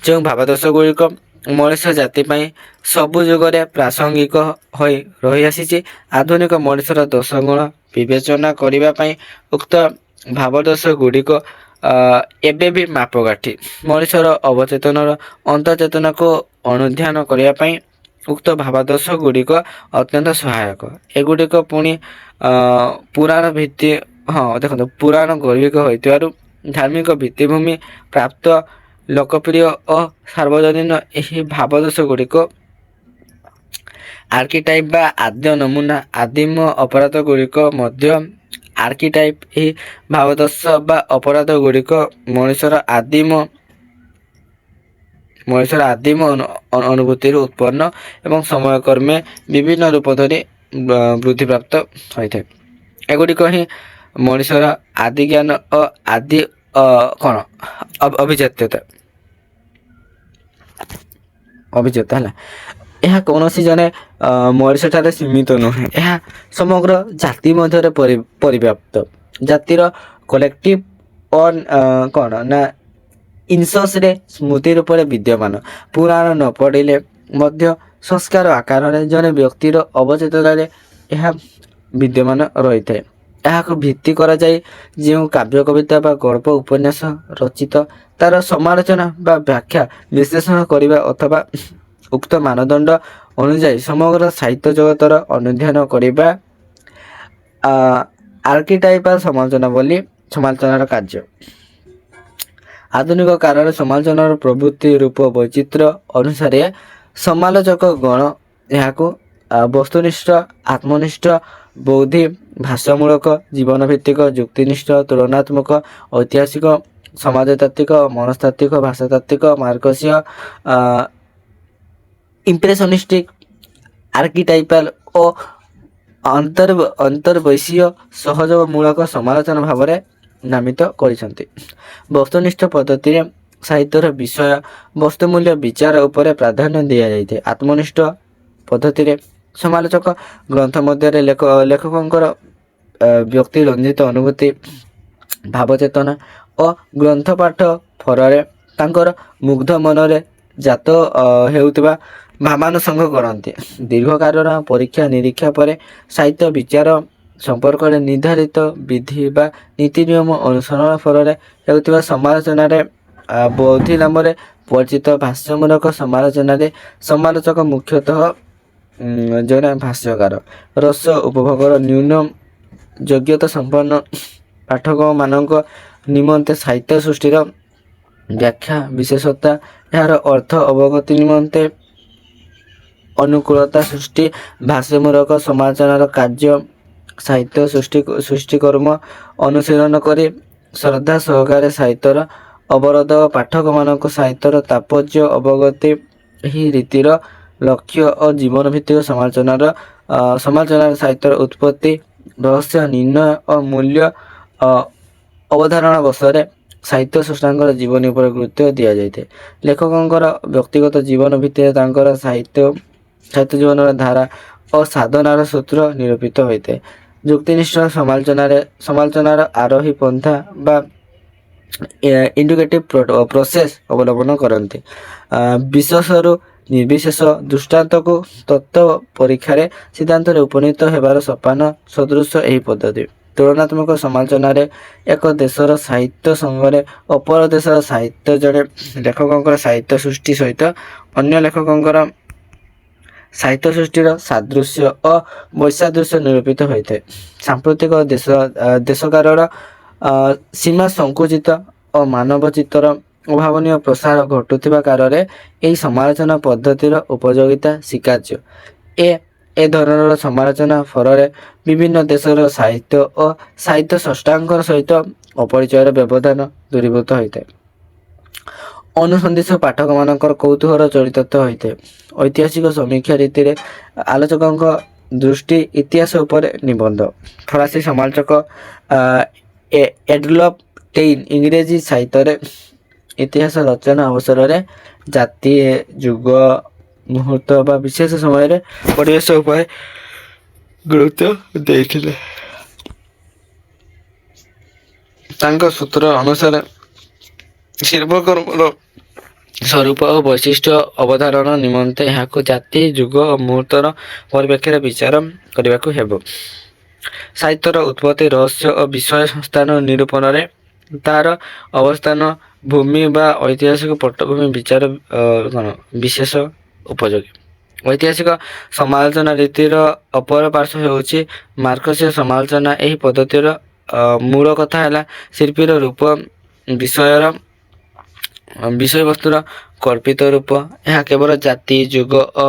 ଯେଉଁ ଭାବାଦର୍ଶ ଗୁଡ଼ିକ ମଣିଷ ଜାତି ପାଇଁ ସବୁ ଯୁଗରେ ପ୍ରାସଙ୍ଗିକ ହୋଇ ରହିଆସିଛି। ଆଧୁନିକ ମଣିଷର ଦୋଷଗୁଣ ବିବେଚନା କରିବା ପାଇଁ ଉକ୍ତ ଭାବାଦର୍ଶ ଗୁଡ଼ିକ ଏବେ ବି ମାପକାଠି। ମଣିଷର ଅବଚେତନର ଅନ୍ତର୍ଚେତନାକୁ ଅନୁଧ୍ୟାନ କରିବା ପାଇଁ ଉକ୍ତ ଭାବାଦର୍ଶ ଗୁଡ଼ିକ ଅତ୍ୟନ୍ତ ସହାୟକ। ଏଗୁଡ଼ିକ ପୁଣି ପୁରାଣ ଗର୍ଭିକ ହୋଇଥିବାରୁ ଧାର୍ମିକ ଭିତ୍ତିଭୂମି ପ୍ରାପ୍ତ, ଲୋକପ୍ରିୟ ଓ ସାର୍ବଜନୀନ। ଏହି ଭାବାଦର୍ଶ ଗୁଡ଼ିକ ଆର୍କିଟାଇପ୍ ବା ଆଦ୍ୟ ନମୁନା। ଆଦିମ ଅପରାଧ ଗୁଡ଼ିକ ମଧ୍ୟ ଆର୍କିଟାଇପ୍। ଏହି ଭାବାଦର୍ଶ ବା ଅପରାଧ ଗୁଡ଼ିକ ମଣିଷର ଆଦିମ ଅନୁଭୂତିରୁ ଉତ୍ପନ୍ନ ଏବଂ ସମୟକ୍ରମେ ବିଭିନ୍ନ ରୂପ ଧରି ବୃଦ୍ଧିପ୍ରାପ୍ତ ହୋଇଥାଏ। ଏଗୁଡ଼ିକ ହିଁ ମଣିଷର ଆଦି ଜ୍ଞାନ ଓ ଆଦି ଅଭିଜାତ୍ୟ ହେଲା। ଏହା କୌଣସି ଜଣେ ମଣିଷଠାରେ ସୀମିତ ନୁହେଁ, ଏହା ସମଗ୍ର ଜାତି ମଧ୍ୟରେ ପରିବ୍ୟାପ୍ତ। ଜାତିର କଲେକ୍ଟିଭ ଇନ୍ସରେ ସ୍ମୃତି ରୂପରେ ବିଦ୍ୟମାନ। ପୁରାଣ ନ ପଢ଼ିଲେ ମଧ୍ୟ ସଂସ୍କାର ଆକାରରେ ଜଣେ ବ୍ୟକ୍ତିର ଅବଚେତନରେ ଏହା ବିଦ୍ୟମାନ ରହିଥାଏ। ଏହାକୁ ଭିତ୍ତି କରାଯାଇ ଯେଉଁ କାବ୍ୟ କବିତା ବା ଗଳ୍ପ ଉପନ୍ୟାସ ରଚିତ ତାର ସମାଲୋଚନା ବା ବ୍ୟାଖ୍ୟା ବିଶ୍ଳେଷଣ କରିବା ଅଥବା ଉକ୍ତ ମାନଦଣ୍ଡ ଅନୁଯାୟୀ ସମଗ୍ର ସାହିତ୍ୟ ଜଗତର ଅନୁଧ୍ୟାନ କରିବା ଆର୍କିଟାଇପାଲ ସମାଲୋଚନା ବୋଲି ସମାଲୋଚନାର କାର୍ଯ୍ୟ। ଆଧୁନିକ କାଳରେ ସମାଲୋଚନାର ପ୍ରଭୃତି ରୂପ ବୈଚିତ୍ର୍ୟ ଅନୁସାରେ ସମାଲୋଚକ ଗଣ ଏହାକୁ ବସ୍ତୁନିଷ୍ଠ, ଆତ୍ମନିଷ୍ଠ, ବୌଦ୍ଧିକ, ଭାଷାମୂଳକ, ଜୀବନଭିତ୍ତିକ, ଯୁକ୍ତିନିଷ୍ଠ, ତୁଳନାତ୍ମକ, ଐତିହାସିକ, ସମାଜତାତ୍ତ୍ୱିକ, ମନସ୍ତାତ୍ତ୍ୱିକ, ଭାଷାତାତ୍ତ୍ୱିକ, ମାର୍କସୀୟ, ଇମ୍ପ୍ରେସନିଷ୍ଟିକ, ଆର୍କିଟାଇପାଲ ଓ ଅନ୍ତର୍ବୈଷୀୟ ସହଯୋଗମୂଳକ ସମାଲୋଚନା ଭାବରେ ନାମିତ କରିଛନ୍ତି। ବସ୍ତୁନିଷ୍ଠ ପଦ୍ଧତିରେ ସାହିତ୍ୟର ବିଷୟ ବସ୍ତୁମୂଲ୍ୟ ବିଚାର ଉପରେ ପ୍ରାଧାନ୍ୟ ଦିଆଯାଇଥାଏ। ଆତ୍ମନିଷ୍ଠ ପଦ୍ଧତିରେ ସମାଲୋଚକ ଗ୍ରନ୍ଥ ମଧ୍ୟରେ ଲେଖକଙ୍କର ବ୍ୟକ୍ତି ରଞ୍ଜିତ ଅନୁଭୂତି, ଭାବଚେତନା ଓ ଗ୍ରନ୍ଥ ପାଠ ଫଳରେ ତାଙ୍କର ମୁଗ୍ଧ ମନରେ ଜାତ ହେଉଥିବା ଭାବାନୁସଙ୍ଗ କରନ୍ତି। ଦୀର୍ଘକାଳର ପରୀକ୍ଷା ନିରୀକ୍ଷା ପରେ ସାହିତ୍ୟ ବିଚାର ସମ୍ପର୍କରେ ନିର୍ଦ୍ଧାରିତ ବିଧି ବା ନୀତି ନିୟମ ଅନୁସରଣ ଫଳରେ ହେଉଥିବା ସମାଲୋଚନାରେ ବୌଦ୍ଧି ନାମରେ ପରିଚିତ। ଭାଷ୍ୟମୂଳକ ସମାଲୋଚନାରେ ସମାଲୋଚକ ମୁଖ୍ୟତଃ ଜଣେ ଭାଷ୍ୟକାର ରସ ଉପଭୋଗର ନ୍ୟୁନ ଯୋଗ୍ୟତା ସମ୍ପନ୍ନ ପାଠକମାନଙ୍କ ନିମନ୍ତେ ସାହିତ୍ୟ ସୃଷ୍ଟିର ବ୍ୟାଖ୍ୟା ବିଶେଷତା, ଏହାର ଅର୍ଥ ଅବଗତି ନିମନ୍ତେ ଅନୁକୂଳତା ସୃଷ୍ଟି, ଭାଷ୍ୟମୂଳକ ସମାଲୋଚନାର କାର୍ଯ୍ୟ ସାହିତ୍ୟ ସୃଷ୍ଟିକର୍ମ ଅନୁଶୀଳନ କରି ଶ୍ରଦ୍ଧା ସହକାରେ ସାହିତ୍ୟର ଅବରୋଧ ଓ ପାଠକମାନଙ୍କୁ ସାହିତ୍ୟର ତାତ୍ପର୍ଯ୍ୟ ଅବଗତି। ଏହି ରୀତିର ଲକ୍ଷ୍ୟ ଓ ଜୀବନ ଭିତ୍ତିକ ସମାଲୋଚନାର ସାହିତ୍ୟର ଉତ୍ପତ୍ତି, ରହସ୍ୟ ନିର୍ଣ୍ଣୟ ଓ ମୂଲ୍ୟ ଅବଧାରଣା ବଶରେ ସାହିତ୍ୟ ସ୍ରଷ୍ଟାଙ୍କର ଜୀବନୀ ଉପରେ ଗୁରୁତ୍ୱ ଦିଆଯାଇଥାଏ। ଲେଖକଙ୍କର ବ୍ୟକ୍ତିଗତ ଜୀବନ ଭିତ୍ତିରେ ତାଙ୍କର ସାହିତ୍ୟ ଜୀବନର ଧାରା ଓ ସାଧନାର ସୂତ୍ର ନିରୂପିତ ହୋଇଥାଏ। ଯୁକ୍ତିନିଷ୍ଠ ସମାଲୋଚନାର ଆରୋହୀ ପନ୍ଥା ବା ଇଣ୍ଡୁକେଟିଭ ପ୍ରୋସେସ ଅବଲମ୍ବନ କରନ୍ତି। ବିଶେଷରୁ ନିର୍ବିଶେଷ ଦୃଷ୍ଟାନ୍ତକୁ ତତ୍ତ୍ୱ ପରୀକ୍ଷାରେ ସିଦ୍ଧାନ୍ତରେ ଉପନୀତ ହେବାର ସୋପାନ ସଦୃଶ ଏହି ପଦ୍ଧତି। ତୁଳନାତ୍ମକ ସମାଲୋଚନାରେ ଏକ ଦେଶର ସାହିତ୍ୟ ସଙ୍ଗରେ ଅପର ଦେଶର ସାହିତ୍ୟ ଜଣେ ଲେଖକଙ୍କର ସାହିତ୍ୟ ସୃଷ୍ଟି ସହିତ ଅନ୍ୟ ଲେଖକଙ୍କର ସାହିତ୍ୟ ସୃଷ୍ଟିର ସାଦୃଶ୍ୟ ଓ ବୈସାଦୃଶ୍ୟ ନିରୂପିତ ହୋଇଥାଏ। ସାମ୍ପ୍ରତିକ ଦେଶକାଳର ସୀମା ସଂକୁଚିତ ଓ ମାନବ ଚିତ୍ତର ଅଭାବନୀୟ ପ୍ରସାର ଘଟୁଥିବା କାଳରେ ଏହି ସମାଲୋଚନା ପଦ୍ଧତିର ଉପଯୋଗିତା ସ୍ୱୀକାର୍ଯ୍ୟ। ଏ ଧରଣର ସମାଲୋଚନା ଫଳରେ ବିଭିନ୍ନ ଦେଶର ସାହିତ୍ୟ ଓ ସାହିତ୍ୟ ସ୍ରଷ୍ଟାଙ୍କ ସହିତ ଅପରିଚୟର ବ୍ୟବଧାନ ଦୂରୀଭୂତ ହୋଇଥାଏ। ଅନୁସନ୍ଧିତ୍ସ ପାଠକମାନଙ୍କର କୌତୂହଳ ଚରିତାର୍ଥ ହୋଇଥାଏ। ଐତିହାସିକ ସମୀକ୍ଷା ରୀତିରେ ଆଲୋଚକଙ୍କ ଦୃଷ୍ଟି ଇତିହାସ ଉପରେ ନିବଦ୍ଧ। ଫରାସୀ ସମାଲୋଚକ ଏଡଲଫ ଟେଇନ ଇଂରେଜୀ ସାହିତ୍ୟରେ ଇତିହାସ ରଚନା ଅବସରରେ ଜାତି, ଯୁଗ, ମୁହୂର୍ତ୍ତ ବା ବିଶେଷ ସମୟରେ ପରିବେଶ ଉପରେ ଗୁରୁତ୍ୱ ଦେଇଥିଲେ। ତାଙ୍କ ସୂତ୍ର ଅନୁସାରେ ଶିଳ୍ପକର୍ମର ସ୍ୱରୂପ ଓ ବୈଶିଷ୍ଟ୍ୟ ଅବଧାରଣ ନିମନ୍ତେ ଏହାକୁ ଜାତି, ଯୁଗ ଓ ମୁହୂର୍ତ୍ତର ପରିପ୍ରେକ୍ଷୀରେ ବିଚାର କରିବାକୁ ହେବ। ସାହିତ୍ୟର ଉତ୍ପତ୍ତି, ରହସ୍ୟ ଓ ବିଷୟ ସ୍ଥାନ ନିରୂପଣରେ ତାହାର ଅବସ୍ଥାନ, ଭୂମି ବା ଐତିହାସିକ ପଟ୍ଟଭୂମି ବିଚାର ବିଶେଷ ଉପଯୋଗୀ। ଐତିହାସିକ ସମାଲୋଚନା ରୀତିର ଅପର ପାର୍ଶ୍ୱ ହେଉଛି ମାର୍କସୀୟ ସମାଲୋଚନା। ଏହି ପଦ୍ଧତିର ମୂଳ କଥା ହେଲା ଶିଳ୍ପୀର ରୂପ, ବିଷୟବସ୍ତୁର କଳ୍ପିତ ରୂପ। ଏହା କେବଳ ଜାତି, ଯୁଗ ଓ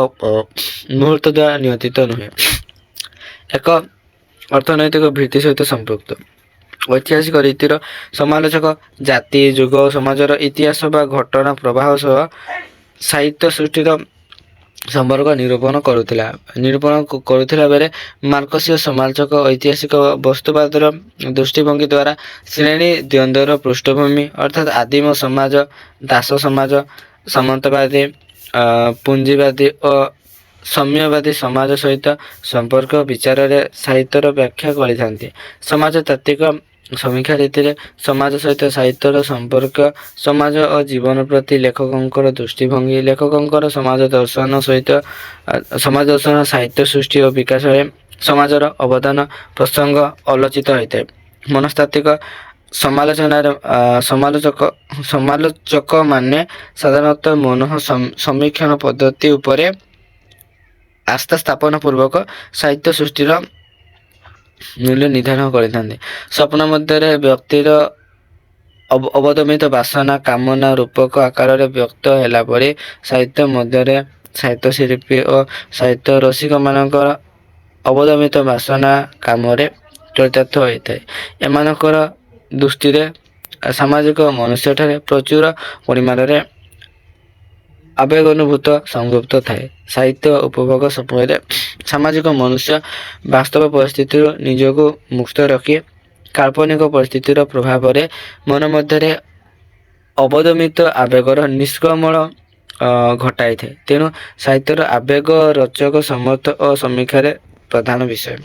ମୁହୂର୍ତ୍ତ ଦ୍ୱାରା ନିୟନ୍ତ୍ରିତ ନୁହେଁ, ଏକ ଅର୍ଥନୈତିକ ଭିତ୍ତି ସହିତ ସମ୍ପୃକ୍ତ। ଐତିହାସିକ ରୀତିର ସମାଲୋଚକ ଜାତି, ଯୁଗ ଓ ସମାଜର ଇତିହାସ ବା ଘଟଣା ପ୍ରବାହ ସହ ସାହିତ୍ୟ ସୃଷ୍ଟିର ସମ୍ପର୍କ ନିରୂପଣ କରୁଥିଲା ବେଳେ ମାର୍କସୀୟ ସମାଲୋଚକ ଐତିହାସିକ ବସ୍ତୁବାଦର ଦୃଷ୍ଟିଭଙ୍ଗୀ ଦ୍ୱାରା ଶ୍ରେଣୀ ଦ୍ୱନ୍ଦ୍ୱର ପୃଷ୍ଠଭୂମି ଅର୍ଥାତ୍ ଆଦିମ ସମାଜ, ଦାସ ସମାଜ, ସାମନ୍ତବାଦୀ, ପୁଞ୍ଜିବାଦୀ ଓ ସାମ୍ୟବାଦୀ ସମାଜ ସହିତ ସମ୍ପର୍କ ବିଚାରରେ ସାହିତ୍ୟର ବ୍ୟାଖ୍ୟା କରିଥାନ୍ତି। ସମାଜତାତ୍ତ୍ୱିକ ସମୀକ୍ଷା ରୀତିରେ ସମାଜ ସହିତ ସାହିତ୍ୟର ସମ୍ପର୍କ, ସମାଜ ଓ ଜୀବନ ପ୍ରତି ଲେଖକଙ୍କର ଦୃଷ୍ଟିଭଙ୍ଗୀ, ଲେଖକଙ୍କର ସମାଜ ଦର୍ଶନ ସହିତ ସମାଜ ଦର୍ଶନ ସାହିତ୍ୟ ସୃଷ୍ଟି ଓ ବିକାଶରେ ସମାଜର ଅବଦାନ ପ୍ରସଙ୍ଗ ଆଲୋଚିତ ହୋଇଥାଏ। ମନସ୍ତାତ୍ତ୍ୱିକ ସମାଲୋଚନାର ସମାଲୋଚକମାନେ ସାଧାରଣତଃ ସମୀକ୍ଷଣ ପଦ୍ଧତି ଉପରେ ଆସ୍ଥା ସ୍ଥାପନ ପୂର୍ବକ ସାହିତ୍ୟ ସୃଷ୍ଟିର ମୂଲ୍ୟ ନିର୍ଦ୍ଧାରଣ କରିଥାନ୍ତି। ସ୍ୱପ୍ନ ମଧ୍ୟରେ ବ୍ୟକ୍ତିର ଅବଦମିତ ବାସନା କାମନା ରୂପକ ଆକାରରେ ବ୍ୟକ୍ତ ହେଲା ପରେ ସାହିତ୍ୟ ମଧ୍ୟରେ ସାହିତ୍ୟ ଶିଳ୍ପୀ ଓ ସାହିତ୍ୟ ରସିକମାନଙ୍କର ଅବଦମିତ ବାସନା କାମରେ ଚରିତାର୍ଥ ହୋଇଥାଏ। ଏମାନଙ୍କର ଦୃଷ୍ଟିରେ ସାମାଜିକ ମନୁଷ୍ୟଠାରେ ପ୍ରଚୁର ପରିମାଣରେ ଆବେଗ ଅନୁଭୂତ ସଂଯୁକ୍ତ ଥାଏ। ସାହିତ୍ୟ ଉପଭୋଗ ସମୟରେ ସାମାଜିକ ମନୁଷ୍ୟ ବାସ୍ତବ ପରିସ୍ଥିତିରୁ ନିଜକୁ ମୁକ୍ତ ରଖି କାଳ୍ପନିକ ପରିସ୍ଥିତିର ପ୍ରଭାବରେ ମନ ମଧ୍ୟରେ ଅବଦମିତ ଆବେଗର ନିଷ୍କ୍ରମଣ ଘଟାଇଥାଏ। ତେଣୁ ସାହିତ୍ୟର ଆବେଗ ରଚକ ସମର୍ଥ ଓ ସମୀକ୍ଷାରେ ପ୍ରଧାନ ବିଷୟ।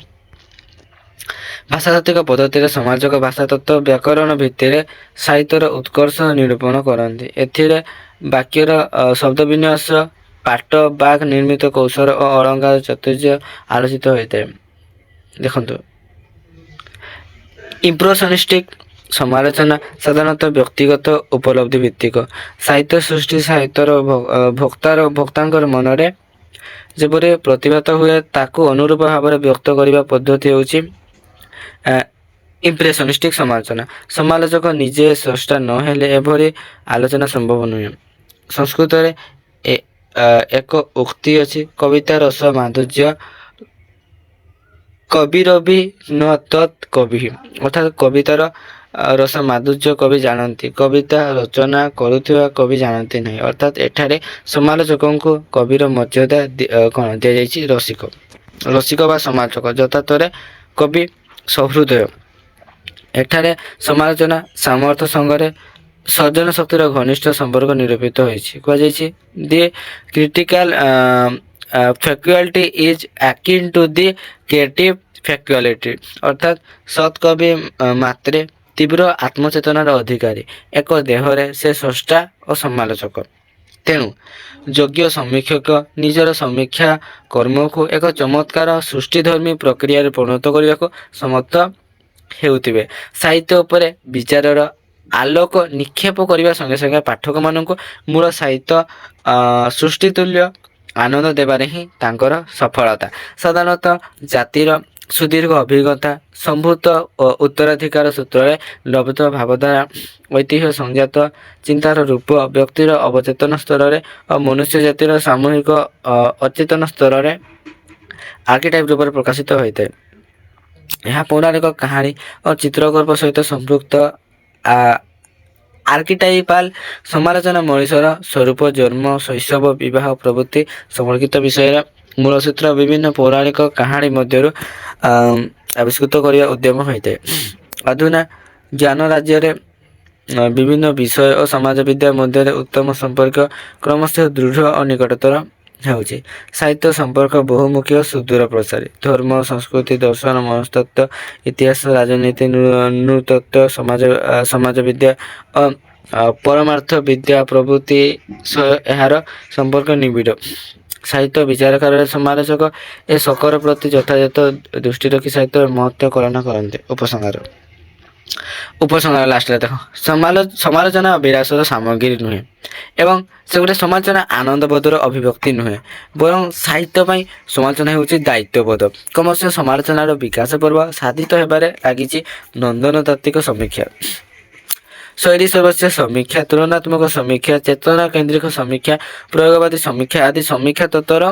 ଭାଷାତାତ୍ତ୍ୱିକ ପଦ୍ଧତିରେ ସମାଜକ ଭାଷାତତ୍ତ୍ୱ ବ୍ୟାକରଣ ଭିତ୍ତିରେ ସାହିତ୍ୟର ଉତ୍କର୍ଷ ନିରୂପଣ କରନ୍ତି। ଏଥିରେ ବାକ୍ୟର ଶବ୍ଦ ବିନ୍ୟାସ, ପାଠ, ବାକ୍ ନିର୍ମିତ କୌଶଳ ଓ ଅଳଙ୍କାର ଚାତୁର୍ଯ୍ୟ ଆଲୋଚିତ ହୋଇଥାଏ। ଦେଖନ୍ତୁ, ଇମ୍ପ୍ରେସନିଷ୍ଟିକ ସମାଲୋଚନା ସାଧାରଣତଃ ବ୍ୟକ୍ତିଗତ ଉପଲବ୍ଧି ଭିତ୍ତିକ। ସାହିତ୍ୟ ସୃଷ୍ଟି ସାହିତ୍ୟର ଭୋକ୍ତାଙ୍କର ମନରେ ଯେପରି ପ୍ରତିଭାତ ହୁଏ ତାକୁ ଅନୁରୂପ ଭାବରେ ବ୍ୟକ୍ତ କରିବା ପଦ୍ଧତି ହେଉଛି ଇମ୍ପ୍ରେସନିଷ୍ଟିକ ସମାଲୋଚନା। ସମାଲୋଚକ ନିଜେ ସ୍ରଷ୍ଟା ନ ହେଲେ ଏଭଳି ଆଲୋଚନା ସମ୍ଭବ ନୁହେଁ। ସଂସ୍କୃତରେ ଏକ ଉକ୍ତି ଅଛି, କବିତା ରସ ମାଧୁର୍ଯ୍ୟ କବିରବି ନ ତତ୍ କବି, ଅର୍ଥାତ୍ କବିତାର ରସ ମାଧୁର୍ଯ୍ୟ କବି ଜାଣନ୍ତି, କବିତା ରଚନା କରୁଥିବା କବି ଜାଣନ୍ତି ନାହିଁ। ଅର୍ଥାତ୍ ଏଠାରେ ସମାଲୋଚକଙ୍କୁ କବିର ମର୍ଯ୍ୟାଦା ଦିଆଯାଇଛି ରସିକ ବା ସମାଲୋଚକ, ଯଥାର୍ଥରେ କବି ସହୃଦୟ। ଏଠାରେ ସମାଲୋଚନା ସାମର୍ଥ୍ୟ ସଙ୍ଗରେ ସର୍ଜନ ଶକ୍ତିର ଘନିଷ୍ଠ ସମ୍ପର୍କ ନିରୂପିତ ହୋଇଛି। କୁହାଯାଇଛି, the critical faculty is akin to the creative faculty, ଅର୍ଥାତ୍ ସତ୍ କବି ମାତ୍ରେ ତୀବ୍ର ଆତ୍ମଚେତନାର ଅଧିକାରୀ, ଏକ ଦେହରେ ସେ ସ୍ରଷ୍ଟା ଓ ସମାଲୋଚକ। ତେଣୁ ଯୋଗ୍ୟ ସମୀକ୍ଷକ ନିଜର ସମୀକ୍ଷା କର୍ମକୁ ଏକ ଚମତ୍କାର ସୃଷ୍ଟିଧର୍ମୀ ପ୍ରକ୍ରିୟାରେ ପରିଣତ କରିବାକୁ ସମର୍ଥ ହେଉଥିବେ। ସାହିତ୍ୟ ଉପରେ ବିଚାରର ଆଲୋକ ନିକ୍ଷେପ କରିବା ସଙ୍ଗେ ସଙ୍ଗେ ପାଠକମାନଙ୍କୁ ମୂଳ ସାହିତ୍ୟ ସୃଷ୍ଟି ତୁଲ୍ୟ ଆନନ୍ଦ ଦେବାରେ ହିଁ ତାଙ୍କର ସଫଳତା। ସାଧାରଣତଃ ଜାତିର ସୁଦୀର୍ଘ ଅଭିଜ୍ଞତା, ସମ୍ଭୂତ ଓ ଉତ୍ତରାଧିକାର ସୂତ୍ରରେ ଲବ୍ଧ ଭାବଧାରା, ଐତିହ୍ୟ ସଂଜାତ ଚିନ୍ତାର ରୂପ ବ୍ୟକ୍ତିର ଅବଚେତନ ସ୍ତରରେ ଓ ମନୁଷ୍ୟ ଜାତିର ସାମୂହିକ ଅଚେତନ ସ୍ତରରେ ଆର୍କିଟାଇପ୍ ରୂପରେ ପ୍ରକାଶିତ ହୋଇଥାଏ। ଏହା ପୌରାଣିକ କାହାଣୀ ଓ ଚିତ୍ରକଳ୍ପ ସହିତ ସମ୍ପୃକ୍ତ। ଆର୍କିଟାଇପାଲ ସମାଲୋଚନା ମଣିଷର ସ୍ୱରୂପ, ଜନ୍ମ, ଶୈଶବ, ବିବାହ ପ୍ରଭୃତି ସମ୍ପର୍କିତ ବିଷୟରେ ମୂଳସୂତ୍ର ବିଭିନ୍ନ ପୌରାଣିକ କାହାଣୀ ମଧ୍ୟରୁ ଆବିଷ୍କୃତ କରିବା ଉଦ୍ୟମ ହୋଇଥାଏ। ଅଧୁନା ଜ୍ଞାନ ରାଜ୍ୟରେ ବିଭିନ୍ନ ବିଷୟ ଓ ସମାଜ ବିଦ୍ୟା ମଧ୍ୟରେ ଉତ୍ତମ ସମ୍ପର୍କ କ୍ରମଶଃ ଦୃଢ଼ ଓ ନିକଟତର ହେଉଛି। ସାହିତ୍ୟ ସମ୍ପର୍କ ବହୁମୁଖୀ ଓ ସୁଦୂର ପ୍ରସାରୀ। ଧର୍ମ, ସଂସ୍କୃତି, ଦର୍ଶନ, ମନସ୍ତତ୍ତ୍ୱ, ଇତିହାସ, ରାଜନୀତି, ନୃତତ୍ତ୍ୱ, ସମାଜ ବିଦ୍ୟା ଓ ପରମାର୍ଥ ବିଦ୍ୟା ପ୍ରଭୃତି ସହ ଏହାର ସମ୍ପର୍କ ନିବିଡ଼। ସାହିତ୍ୟ ବିଚାରକାରରେ ସମାଲୋଚକ ଏ ଶକର ପ୍ରତି ଯଥାଯଥ ଦୃଷ୍ଟି ରଖି ସାହିତ୍ୟର ମହତ୍ତ୍ୱ କଳନା କରନ୍ତି। ଉପସଂହାର ଲାଷ୍ଟରେ ଦେଖ, ସମାଲୋଚନା ବିଳାସର ସାମଗ୍ରୀ ନୁହେଁ ଏବଂ ସେ ଗୋଟେ ସମାଲୋଚନା ଆନନ୍ଦବୋଧର ଅଭିବ୍ୟକ୍ତି ନୁହେଁ, ବରଂ ସାହିତ୍ୟ ପାଇଁ ସମାଲୋଚନା ହେଉଛି ଦାୟିତ୍ୱବୋଧ। କ୍ରମଶଃ ସମାଲୋଚନାର ବିକାଶ ପର୍ବ ସାଧିତ ହେବାରେ ଲାଗିଛି। ନନ୍ଦନତାତ୍ତ୍ୱିକ ସମୀକ୍ଷା, ଶୈଳୀ ସର୍ବସ୍ୱ ସମୀକ୍ଷା, ତୁଳନାତ୍ମକ ସମୀକ୍ଷା, ଚେତନା କେନ୍ଦ୍ରିକ ସମୀକ୍ଷା, ପ୍ରୟୋଗବାଦୀ ସମୀକ୍ଷା ଆଦି ସମୀକ୍ଷା ତତ୍ତ୍ୱର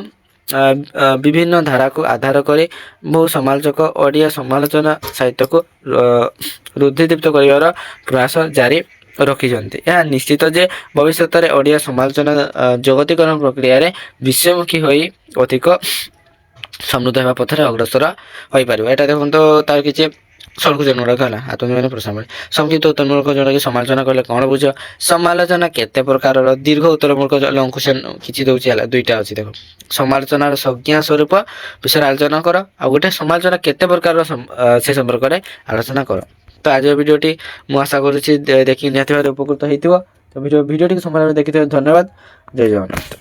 ବିଭିନ୍ନ ଧାରାକୁ ଆଧାର କରି ବହୁ ସମାଲୋଚକ ଓଡ଼ିଆ ସମାଲୋଚନା ସାହିତ୍ୟକୁ ରୁଦ୍ଧିଦୀପ୍ତ କରିବାର ପ୍ରୟାସ ଜାରି ରଖିଛନ୍ତି। ଏହା ନିଶ୍ଚିତ ଯେ ଭବିଷ୍ୟତରେ ଓଡ଼ିଆ ସମାଲୋଚନା ଜଗତୀକରଣ ପ୍ରକ୍ରିୟାରେ ବିଶ୍ୱମୁଖୀ ହୋଇ ଅଧିକ ସମୃଦ୍ଧ ହେବା ପଥରେ ଅଗ୍ରସର ହୋଇପାରିବ। ଏଇଟା ଦେଖନ୍ତୁ, ତାର କିଛି ସଂକ୍ଷିପ୍ତ ହେଲା ଆତ୍ମଜୀବନୀ ପ୍ରସଙ୍ଗ ସଂକ୍ଷିପ୍ତ ଉତ୍ତରମୂଳକ ଯୋଉଟାକି ସମାଲୋଚନା କଲେ କ'ଣ ବୁଝ, ସମାଲୋଚନା କେତେ ପ୍ରକାରର, ଦୀର୍ଘ ଉତ୍ତରମୂଳକ ଅଙ୍କୁଶନ କିଛି ଦଉଛି ହେଲା, ଦୁଇଟା ଅଛି। ଦେଖ, ସମାଲୋଚନାର ସଂଜ୍ଞା ସ୍ୱରୂପ ବିଷୟରେ ଆଲୋଚନା କର, ଆଉ ଗୋଟେ ସମାଲୋଚନା କେତେ ପ୍ରକାରର ସେ ସମ୍ପର୍କରେ ଆଲୋଚନା କର। ତ ଆଜିର ଭିଡ଼ିଓଟି ମୁଁ ଆଶା କରୁଛି ଦେଖିକି ନିହାତି ଭାବରେ ଉପକୃତ ହେଇଥିବ। ତ ଭିଡ଼ିଓଟିକୁ ସମ୍ପୂର୍ଣ୍ଣ ଭାବେ ଦେଖିଥିବାରୁ ଧନ୍ୟବାଦ। ଜୟ ଜଗନ୍ନାଥ।